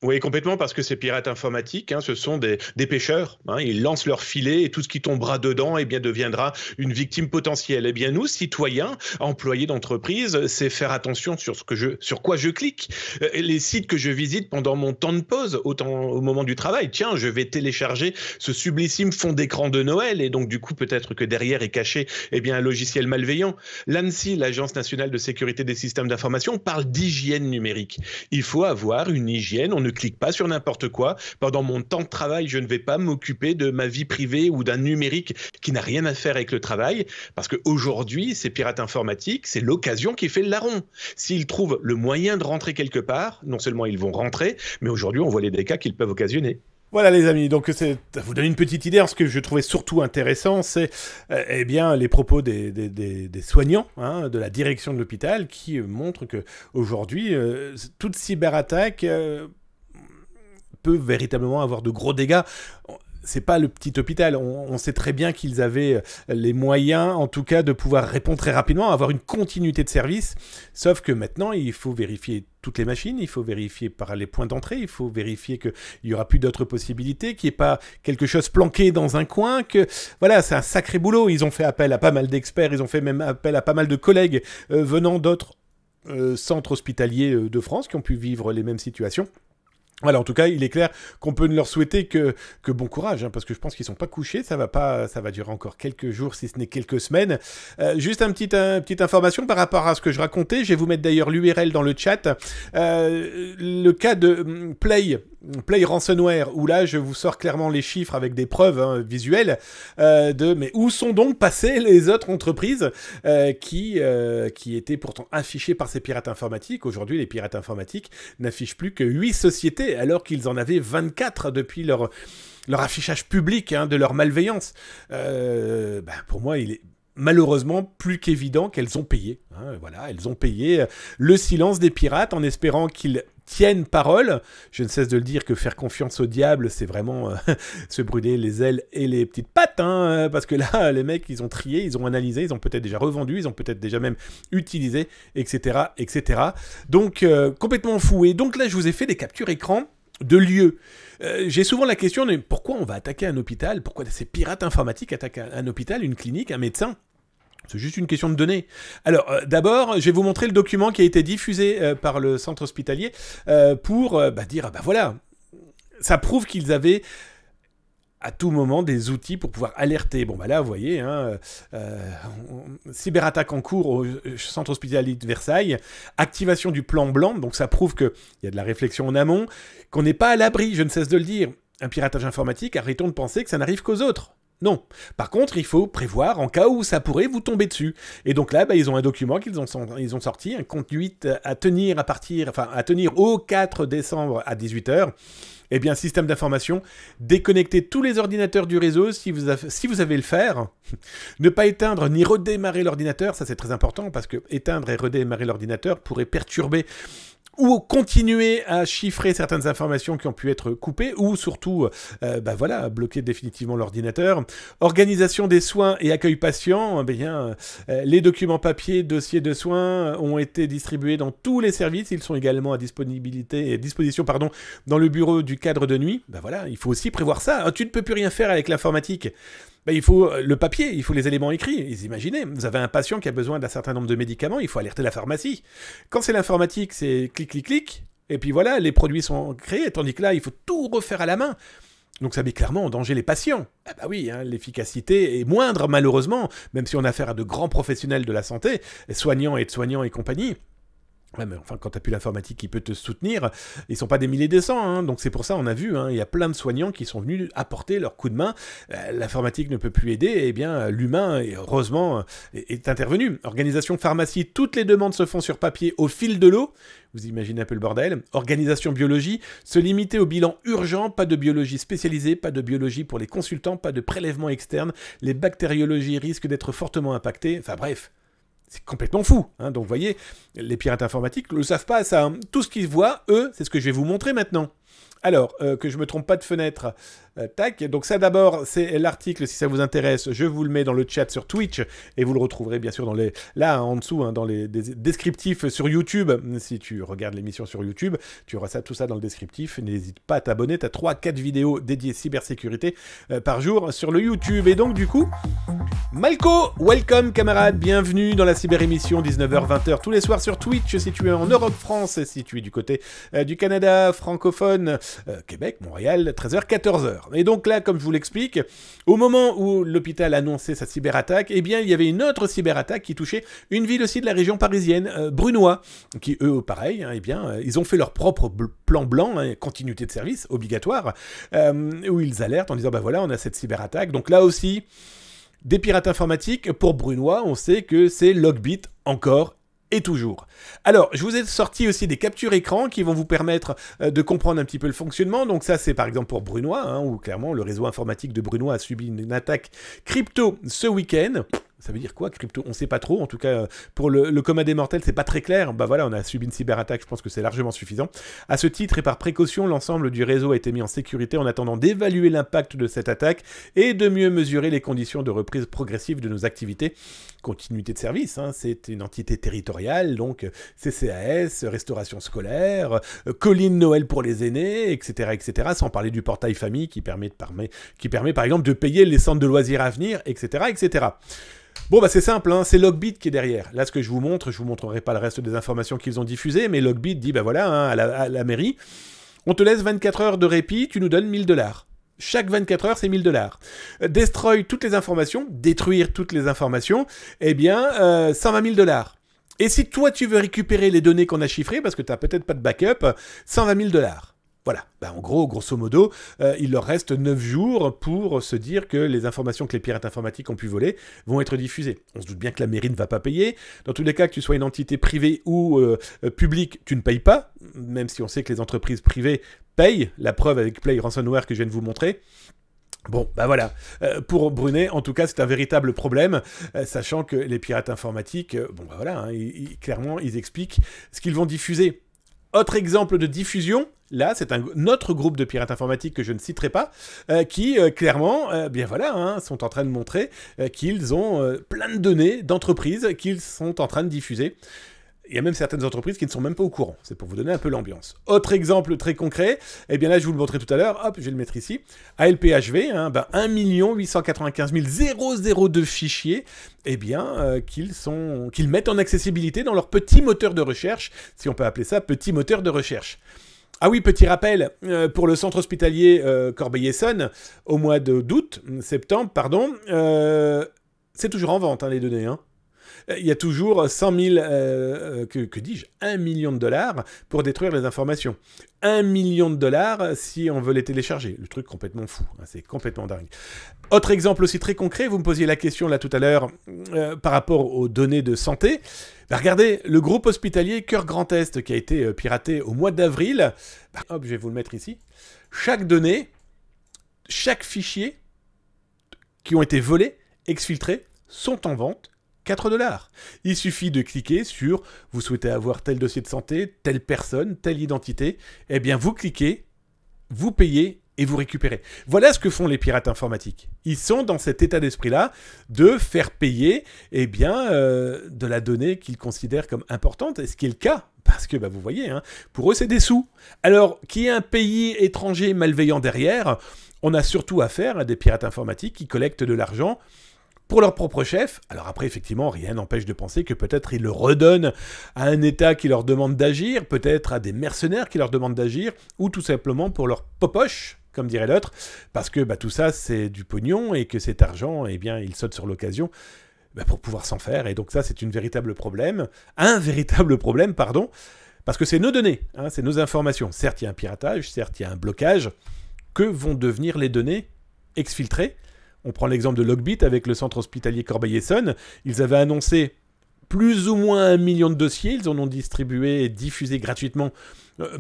Oui, complètement, parce que ces pirates informatiques, ce sont des pêcheurs. Ils lancent leur filet et tout ce qui tombera dedans, eh bien, deviendra une victime potentielle. Eh bien, nous, citoyens, employés d'entreprise, c'est faire attention sur quoi je clique. Les sites que je visite pendant mon temps de pause, au moment du travail. Tiens, je vais télécharger ce sublissime fond d'écran de Noël, et donc du coup, peut-être que derrière est caché, eh bien, un logiciel malveillant. L'ANSSI, l'Agence nationale de sécurité des systèmes d'information, parle d'hygiène numérique. Il faut avoir une hygiène. On ne clique pas sur n'importe quoi. Pendant mon temps de travail, je ne vais pas m'occuper de ma vie privée ou d'un numérique qui n'a rien à faire avec le travail, parce qu'aujourd'hui, ces pirates informatiques, c'est l'occasion qui fait le larron. S'ils trouvent le moyen de rentrer quelque part, non seulement ils vont rentrer, mais aujourd'hui, on voit les dégâts qu'ils peuvent occasionner. Voilà les amis, donc ça vous donne une petite idée. Ce que je trouvais surtout intéressant, c'est eh bien les propos des soignants, de la direction de l'hôpital, qui montrent qu'aujourd'hui, toute cyberattaque peut véritablement avoir de gros dégâts. C'est pas le petit hôpital. On sait très bien qu'ils avaient les moyens, en tout cas, de pouvoir répondre très rapidement, avoir une continuité de service. Sauf que maintenant, il faut vérifier toutes les machines, il faut vérifier par les points d'entrée, il faut vérifier qu'il n'y aura plus d'autres possibilités, qu'il n'y ait pas quelque chose planqué dans un coin, que voilà, c'est un sacré boulot. Ils ont fait appel à pas mal d'experts, ils ont fait même appel à pas mal de collègues venant d'autres centres hospitaliers de France qui ont pu vivre les mêmes situations. Voilà, en tout cas, il est clair qu'on peut ne leur souhaiter que bon courage, parce que je pense qu'ils sont pas couchés, ça va durer encore quelques jours, si ce n'est quelques semaines. Juste une petite information par rapport à ce que je racontais, je vais vous mettre d'ailleurs l'URL dans le chat. Le cas de Play Ransomware, où là, je vous sors clairement les chiffres avec des preuves visuelles mais où sont donc passées les autres entreprises qui étaient pourtant affichées par ces pirates informatiques. Aujourd'hui, les pirates informatiques n'affichent plus que 8 sociétés, alors qu'ils en avaient 24 depuis leur affichage public de leur malveillance. Pour moi, il est malheureusement plus qu'évident qu'elles ont payé. Voilà, elles ont payé le silence des pirates en espérant qu'ils tiennent parole. Je ne cesse de le dire que faire confiance au diable, c'est vraiment se brûler les ailes et les petites pattes, parce que là, les mecs, ils ont trié, ils ont analysé, ils ont peut-être déjà revendu, ils ont peut-être déjà même utilisé, etc., etc. Donc, complètement fou. Et donc là, je vous ai fait des captures écran de lieux. J'ai souvent la question de pourquoi on va attaquer un hôpital, pourquoi ces pirates informatiques attaquent un hôpital, une clinique, un médecin. C'est juste une question de données. Alors, d'abord, je vais vous montrer le document qui a été diffusé par le centre hospitalier pour dire, voilà, ça prouve qu'ils avaient à tout moment des outils pour pouvoir alerter. Bon, là, vous voyez, cyberattaque en cours au centre hospitalier de Versailles, activation du plan blanc, donc ça prouve qu'il y a de la réflexion en amont, qu'on n'est pas à l'abri, je ne cesse de le dire. Un piratage informatique, arrêtons de penser que ça n'arrive qu'aux autres. Non. Par contre, il faut prévoir en cas où ça pourrait vous tomber dessus. Et donc là, ils ont un document qu'ils ont sorti, un conduite à tenir au 4 décembre à 18h. Eh bien, système d'information, déconnectez tous les ordinateurs du réseau si vous avez le faire. Ne pas éteindre ni redémarrer l'ordinateur, ça c'est très important parce que éteindre et redémarrer l'ordinateur pourrait perturber ou continuer à chiffrer certaines informations qui ont pu être coupées, ou surtout, bloquer définitivement l'ordinateur. Organisation des soins et accueil patient, les documents papier, dossiers de soins ont été distribués dans tous les services, ils sont également à disposition dans le bureau du cadre de nuit. Il faut aussi prévoir ça. Tu ne peux plus rien faire avec l'informatique. Il faut le papier, il faut les éléments écrits. Vous imaginez, vous avez un patient qui a besoin d'un certain nombre de médicaments, il faut alerter la pharmacie. Quand c'est l'informatique, c'est clic, clic, clic, et puis voilà, les produits sont créés, tandis que là, il faut tout refaire à la main. Donc ça met clairement en danger les patients. L'efficacité est moindre, malheureusement, même si on a affaire à de grands professionnels de la santé, soignants et compagnie. Ouais, mais enfin, quand tu n'as plus l'informatique qui peut te soutenir, ils sont pas des milliers de cents, donc c'est pour ça, on a vu, il y a plein de soignants qui sont venus apporter leur coup de main. L'informatique ne peut plus aider, et bien l'humain, heureusement, est intervenu. Organisation pharmacie, toutes les demandes se font sur papier au fil de l'eau. Vous imaginez un peu le bordel. Organisation biologie, se limiter au bilan urgent, pas de biologie spécialisée, pas de biologie pour les consultants, pas de prélèvement externe. Les bactériologies risquent d'être fortement impactées. Enfin bref. C'est complètement fou. Donc, vous voyez, les pirates informatiques ne le savent pas, ça. Tout ce qu'ils voient, eux, c'est ce que je vais vous montrer maintenant. Alors, que je me trompe pas de fenêtre. Tac. Donc ça d'abord, c'est l'article, si ça vous intéresse, je vous le mets dans le chat sur Twitch, et vous le retrouverez bien sûr dans les... Là, en dessous, hein, dans les descriptifs sur YouTube. Si tu regardes l'émission sur YouTube, tu auras tout ça dans le descriptif. N'hésite pas à t'abonner, tu as 3-4 vidéos dédiées cybersécurité par jour sur le YouTube. Et donc du coup, Malco, welcome camarade, bienvenue dans la cyber-émission 19h-20h tous les soirs sur Twitch, si tu es en Europe, France, si tu es du côté du Canada francophone, Québec, Montréal, 13h-14h. Et donc là, comme je vous l'explique, au moment où l'hôpital annonçait sa cyberattaque, eh bien, il y avait une autre cyberattaque qui touchait une ville aussi de la région parisienne, Brunois, qui eux, pareil, hein, eh bien, ils ont fait leur propre plan blanc, hein, continuité de service obligatoire, où ils alertent en disant, bah voilà, on a cette cyberattaque. Donc là aussi, des pirates informatiques, pour Brunois, on sait que c'est Logbit encore et toujours. Alors, je vous ai sorti aussi des captures écran qui vont vous permettre de comprendre un petit peu le fonctionnement. Donc ça, c'est par exemple pour Brunois, hein, où clairement le réseau informatique de Brunois a subi une attaque crypto ce week-end. Ça veut dire quoi, crypto? On ne sait pas trop. En tout cas, pour le commun des mortels, c'est pas très clair. Bah voilà, on a subi une cyberattaque. Je pense que c'est largement suffisant. À ce titre et par précaution, l'ensemble du réseau a été mis en sécurité en attendant d'évaluer l'impact de cette attaque et de mieux mesurer les conditions de reprise progressive de nos activités. Continuité de service, hein, c'est une entité territoriale, donc CCAS, restauration scolaire, colline Noël pour les aînés, etc., etc. Sans parler du portail famille qui permet par exemple de payer les centres de loisirs à venir, etc., etc. Bon, bah c'est simple, hein, c'est Logbit qui est derrière. Là, ce que je vous montrerai pas le reste des informations qu'ils ont diffusées, mais Logbit dit, bah voilà, hein, à la mairie, on te laisse 24 heures de répit, tu nous donnes 1000 $. Chaque 24 heures, c'est 1000 $. Destroy toutes les informations, détruire toutes les informations, eh bien, 120 000 $. Et si toi, tu veux récupérer les données qu'on a chiffrées, parce que tu n'as peut-être pas de backup, 120 000 $. Voilà, bah en gros, grosso modo, il leur reste 9 jours pour se dire que les informations que les pirates informatiques ont pu voler vont être diffusées. On se doute bien que la mairie ne va pas payer. Dans tous les cas, que tu sois une entité privée ou publique, tu ne payes pas, même si on sait que les entreprises privées payent. La preuve avec Play Ransomware que je viens de vous montrer. Bon, bah voilà, pour Brunet, en tout cas, c'est un véritable problème, sachant que les pirates informatiques, bon bah voilà, hein, clairement, ils expliquent ce qu'ils vont diffuser. Autre exemple de diffusion, là, c'est un autre groupe de pirates informatiques que je ne citerai pas, qui, clairement, bien voilà, hein, sont en train de montrer qu'ils ont plein de données d'entreprises qu'ils sont en train de diffuser. Il y a même certaines entreprises qui ne sont même pas au courant. C'est pour vous donner un peu l'ambiance. Autre exemple très concret, eh bien là, je vous le montrais tout à l'heure. Hop, je vais le mettre ici. ALPHV, hein, 1 895 002 fichiers, eh bien, qu'ils mettent en accessibilité dans leur petit moteur de recherche, si on peut appeler ça petit moteur de recherche. Ah oui, petit rappel, pour le centre hospitalier Corbeil-Essonnes, au mois septembre, pardon, c'est toujours en vente, hein, les données, hein. Il y a toujours 100 000, que dis-je, 1 million de $, pour détruire les informations. 1 million de $, si on veut les télécharger. Le truc complètement fou, hein, c'est complètement dingue. Autre exemple aussi très concret, vous me posiez la question là tout à l'heure par rapport aux données de santé. Bah, regardez, le groupe hospitalier Cœur Grand Est qui a été piraté au mois d'avril. Bah, hop, je vais vous le mettre ici. Chaque donnée, chaque fichier qui ont été volés, exfiltrés, sont en vente. 4 $. Il suffit de cliquer sur « Vous souhaitez avoir tel dossier de santé, telle personne, telle identité ». Eh bien, vous cliquez, vous payez et vous récupérez. Voilà ce que font les pirates informatiques. Ils sont dans cet état d'esprit-là de faire payer eh bien, de la donnée qu'ils considèrent comme importante, et ce qui est le cas. Parce que, bah, vous voyez, hein, pour eux, c'est des sous. Alors, qu'il y ait un pays étranger malveillant derrière, on a surtout affaire à des pirates informatiques qui collectent de l'argent pour leur propre chef. Alors après, effectivement, rien n'empêche de penser que peut-être ils le redonnent à un État qui leur demande d'agir, peut-être à des mercenaires qui leur demandent d'agir, ou tout simplement pour leur popoche, comme dirait l'autre, parce que bah, tout ça, c'est du pognon, et que cet argent, eh bien, ils sautent sur l'occasion pour pouvoir s'en faire. Et donc ça, c'est un véritable problème, parce que c'est nos données, hein, c'est nos informations. Certes, il y a un piratage, certes, il y a un blocage. Que vont devenir les données exfiltrées ? On prend l'exemple de Logbit avec le centre hospitalier Corbeil-Essonnes. Ils avaient annoncé plus ou moins 1 million de dossiers. Ils en ont distribué et diffusé gratuitement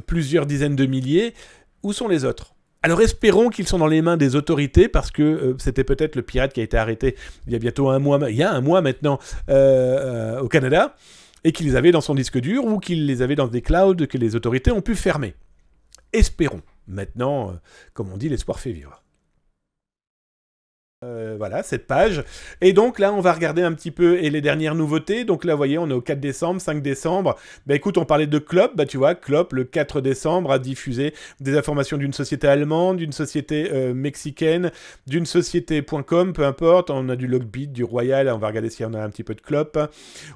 plusieurs dizaines de milliers. Où sont les autres ? Alors espérons qu'ils sont dans les mains des autorités, parce que c'était peut-être le pirate qui a été arrêté il y a bientôt un mois maintenant au Canada, et qu'il les avait dans son disque dur, ou qu'il les avait dans des clouds que les autorités ont pu fermer. Espérons. Maintenant, comme on dit, l'espoir fait vivre. Voilà, cette page. Et donc là, on va regarder un petit peu les dernières nouveautés. Donc là, vous voyez, on est au 4 décembre, 5 décembre. Bah écoute, on parlait de Klopp. Bah tu vois, Klopp, le 4 décembre, a diffusé des informations d'une société allemande, d'une société mexicaine, d'une société.com, peu importe. On a du Logbit, du Royal. On va regarder s'il y en a un petit peu de Klopp.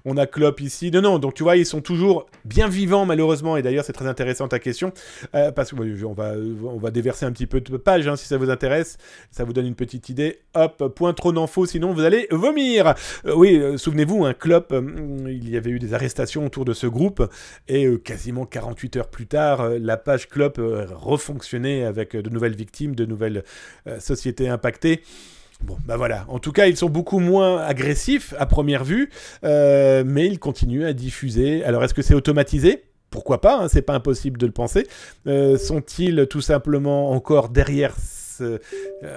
On a Klopp ici. Non, donc tu vois, ils sont toujours bien vivants, malheureusement. Et d'ailleurs, c'est très intéressant ta question. Parce que on va déverser un petit peu de page, hein, si ça vous intéresse. Ça vous donne une petite idée. Hop, point trop d'infos, sinon vous allez vomir. Souvenez-vous, un Klopp, il y avait eu des arrestations autour de ce groupe, et quasiment 48 heures plus tard, la page Klopp refonctionnait avec de nouvelles victimes, de nouvelles sociétés impactées. Bon, bah voilà. En tout cas, ils sont beaucoup moins agressifs à première vue, mais ils continuent à diffuser. Alors, est-ce que c'est automatisé ? Pourquoi pas, hein, c'est pas impossible de le penser. Sont-ils tout simplement encore derrière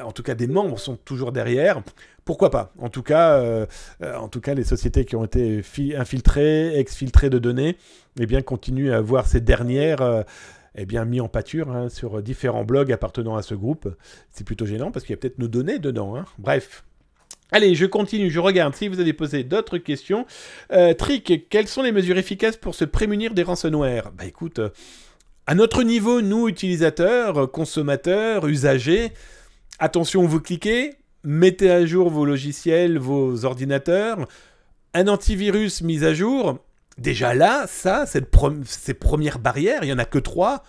en tout cas, des membres sont toujours derrière. Pourquoi pas ? En tout cas, les sociétés qui ont été infiltrées, exfiltrées de données, eh bien, continuent à voir ces dernières mis en pâture, hein, sur différents blogs appartenant à ce groupe. C'est plutôt gênant parce qu'il y a peut-être nos données dedans. Hein. Bref. Allez, je continue, je regarde si vous avez posé d'autres questions. Trick, quelles sont les mesures efficaces pour se prémunir des ransomware ? Bah écoute... à notre niveau, nous, utilisateurs, consommateurs, usagers, attention où vous cliquez, mettez à jour vos logiciels, vos ordinateurs, un antivirus mis à jour. Déjà là, ces premières barrières, il n'y en a que 3,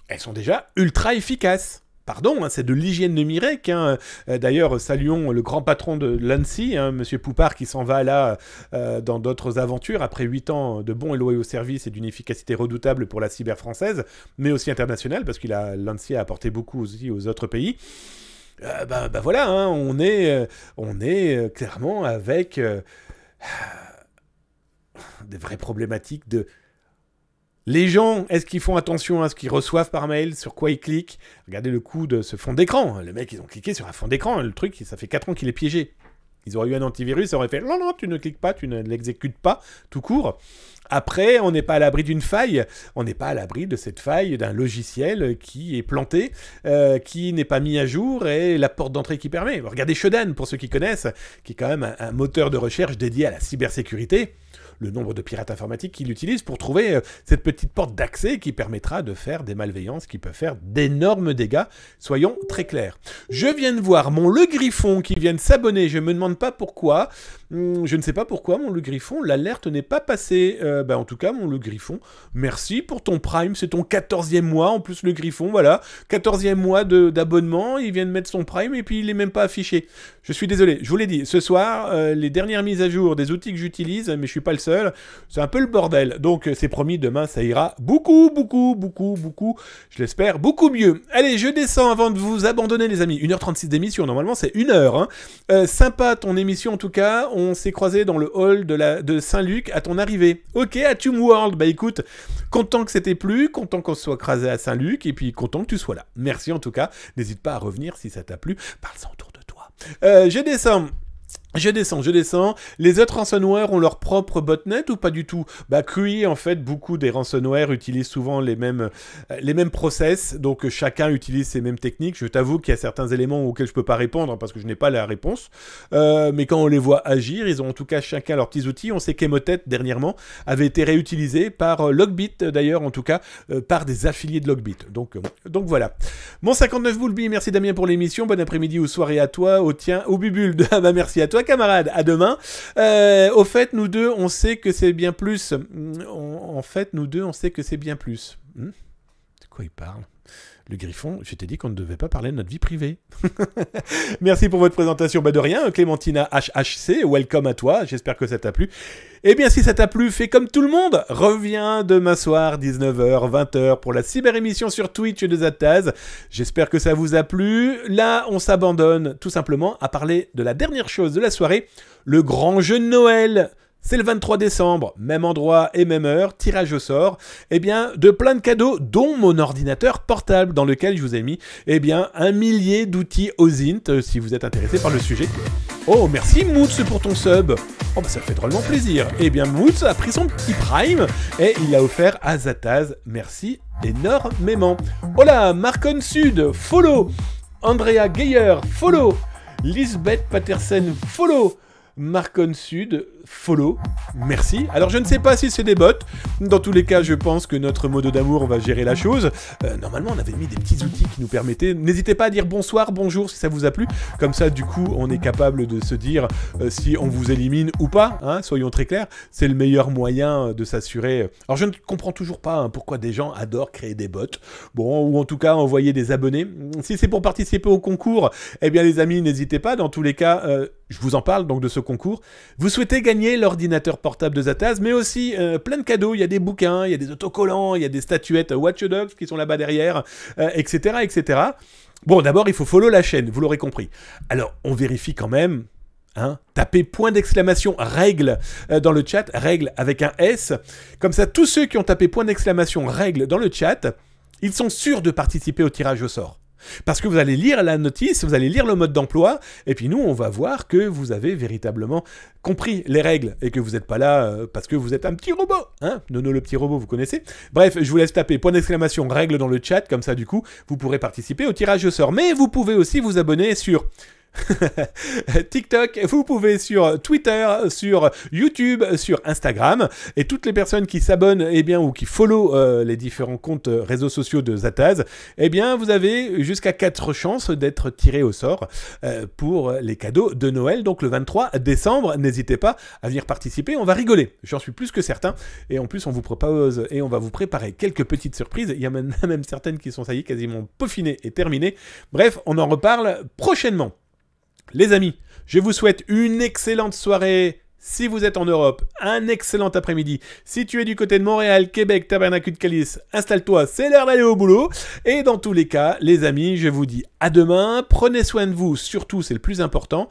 elles sont déjà ultra efficaces. Pardon, hein, c'est de l'hygiène numérique. Hein. D'ailleurs, saluons le grand patron de l'ANSSI, hein, Monsieur Poupard, qui s'en va là dans d'autres aventures, après 8 ans de bons et loyaux services et d'une efficacité redoutable pour la cyber française, mais aussi internationale, parce que l'ANSSI a apporté beaucoup aussi aux autres pays. Voilà, hein, on est clairement avec des vraies problématiques de... Les gens, est-ce qu'ils font attention à ce qu'ils reçoivent par mail, sur quoi ils cliquent ? Regardez le coup de ce fond d'écran. Les mecs, ils ont cliqué sur un fond d'écran. Le truc, ça fait 4 ans qu'il est piégé. Ils auraient eu un antivirus, ça aurait fait « Non, tu ne cliques pas, tu ne l'exécutes pas, tout court ». Après, on n'est pas à l'abri d'une faille. On n'est pas à l'abri de cette faille d'un logiciel qui est planté, qui n'est pas mis à jour, et la porte d'entrée qui permet. Regardez Shodan, pour ceux qui connaissent, qui est quand même un moteur de recherche dédié à la cybersécurité. Le nombre de pirates informatiques qui l'utilisent pour trouver cette petite porte d'accès qui permettra de faire des malveillances qui peuvent faire d'énormes dégâts. Soyons très clairs. Je viens de voir mon Le Griffon qui vient de s'abonner. Je ne me demande pas pourquoi. Je ne sais pas pourquoi mon Le Griffon, l'alerte n'est pas passée. En tout cas, mon Le Griffon, merci pour ton Prime. C'est ton 14e mois. En plus, Le Griffon, voilà. 14e mois d'abonnement. Il vient de mettre son Prime et puis il n'est même pas affiché. Je suis désolé. Je vous l'ai dit. Ce soir, les dernières mises à jour des outils que j'utilise, mais je ne suis pas le seul. C'est un peu le bordel. Donc, c'est promis, demain, ça ira beaucoup, je l'espère, beaucoup mieux. Allez, je descends avant de vous abandonner, les amis. 1h36 d'émission, normalement, c'est 1 heure. Hein. Sympa ton émission, en tout cas. On s'est croisés dans le hall de Saint-Luc à ton arrivée. Ok, à Tomb World. Bah écoute, content que c'était plus, content qu'on se soit croisés à Saint-Luc, et puis content que tu sois là. Merci en tout cas. N'hésite pas à revenir si ça t'a plu. Parle-en autour de toi. Je descends. Les autres ransomware ont leur propre botnet ou pas du tout ? QI, en fait, beaucoup des ransomware utilisent souvent les mêmes process, donc chacun utilise ses mêmes techniques. Je t'avoue qu'il y a certains éléments auxquels je peux pas répondre parce que je n'ai pas la réponse, mais quand on les voit agir, ils ont en tout cas chacun leurs petits outils. On sait qu'Emotet, dernièrement, avait été réutilisé par Logbit, d'ailleurs, en tout cas, par des affiliés de Logbit. Donc voilà. Mon 59 Boulby, merci Damien pour l'émission. Bon après-midi ou soirée à toi, au tien, au Bubule. Merci à toi, camarade, à demain. Au fait, nous deux, on sait que c'est bien plus. En fait, nous deux, on sait que c'est bien plus. De quoi il parle ? Le Griffon, je t'ai dit qu'on ne devait pas parler de notre vie privée. Merci pour votre présentation. De rien, Clémentina HHC, welcome à toi. J'espère que ça t'a plu. Eh bien, si ça t'a plu, fais comme tout le monde. Reviens demain soir, 19h, 20h, pour la cyber-émission sur Twitch de Zataz. J'espère que ça vous a plu. Là, on s'abandonne tout simplement à parler de la dernière chose de la soirée, le grand jeu de Noël. C'est le 23 décembre, même endroit et même heure, tirage au sort, de plein de cadeaux, dont mon ordinateur portable, dans lequel je vous ai mis, 1 millier d'outils OSINT, si vous êtes intéressé par le sujet. Oh, merci Moots pour ton sub. Oh, ça fait drôlement plaisir. Moots a pris son petit Prime et il l'a offert à Zataz. Merci énormément. Hola, Marcon Sud, follow. Andrea Geyer, follow. Lisbeth Patterson, follow. Marcon Sud, follow, merci. Alors je ne sais pas si c'est des bots, dans tous les cas je pense que notre modo d'amour va gérer la chose. Normalement on avait mis des petits outils qui nous permettaient, n'hésitez pas à dire bonsoir, bonjour si ça vous a plu, comme ça du coup on est capable de se dire si on vous élimine ou pas, hein, soyons très clairs, c'est le meilleur moyen de s'assurer. Alors je ne comprends toujours pas pourquoi des gens adorent créer des bots, bon, ou en tout cas envoyer des abonnés. Si c'est pour participer au concours, eh bien les amis n'hésitez pas, dans tous les cas je vous en parle donc de ce concours. Vous souhaitez gagner l'ordinateur portable de Zataz, mais aussi plein de cadeaux. Il y a des bouquins, il y a des autocollants, il y a des statuettes Watch Dogs qui sont là-bas derrière, etc., etc. Bon, d'abord, il faut follow la chaîne, vous l'aurez compris. Alors, on vérifie quand même. Tapez point d'exclamation règle dans le chat, règle avec un S. Comme ça, tous ceux qui ont tapé point d'exclamation règle dans le chat, ils sont sûrs de participer au tirage au sort. Parce que vous allez lire la notice, vous allez lire le mode d'emploi, et puis nous, on va voir que vous avez véritablement compris les règles, et que vous n'êtes pas là parce que vous êtes un petit robot, hein, Nono le petit robot, vous connaissez. Bref, je vous laisse taper point d'exclamation règle dans le chat, comme ça du coup, vous pourrez participer au tirage au sort. Mais vous pouvez aussi vous abonner sur TikTok, vous pouvez sur Twitter, sur YouTube, sur Instagram, et toutes les personnes qui s'abonnent ou qui follow les différents comptes réseaux sociaux de Zataz, vous avez jusqu'à 4 chances d'être tiré au sort pour les cadeaux de Noël, donc le 23 décembre. N'hésitez pas à venir participer, on va rigoler, j'en suis plus que certain, et en plus on vous propose et on va vous préparer quelques petites surprises. Il y a même certaines qui sont, ça y est, quasiment peaufinées et terminées. Bref, on en reparle prochainement. Les amis, je vous souhaite une excellente soirée si vous êtes en Europe, un excellent après-midi. Si tu es du côté de Montréal, Québec, Tabernacle de Calice, installe-toi, c'est l'heure d'aller au boulot. Et dans tous les cas, les amis, je vous dis à demain. Prenez soin de vous, surtout, c'est le plus important.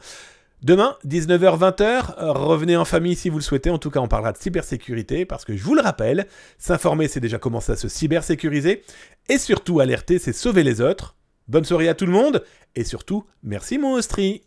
Demain, 19h-20h, revenez en famille si vous le souhaitez. En tout cas, on parlera de cybersécurité parce que je vous le rappelle, s'informer, c'est déjà commencer à se cybersécuriser. Et surtout, alerter, c'est sauver les autres. Bonne soirée à tout le monde. Et surtout, merci mon Austrie.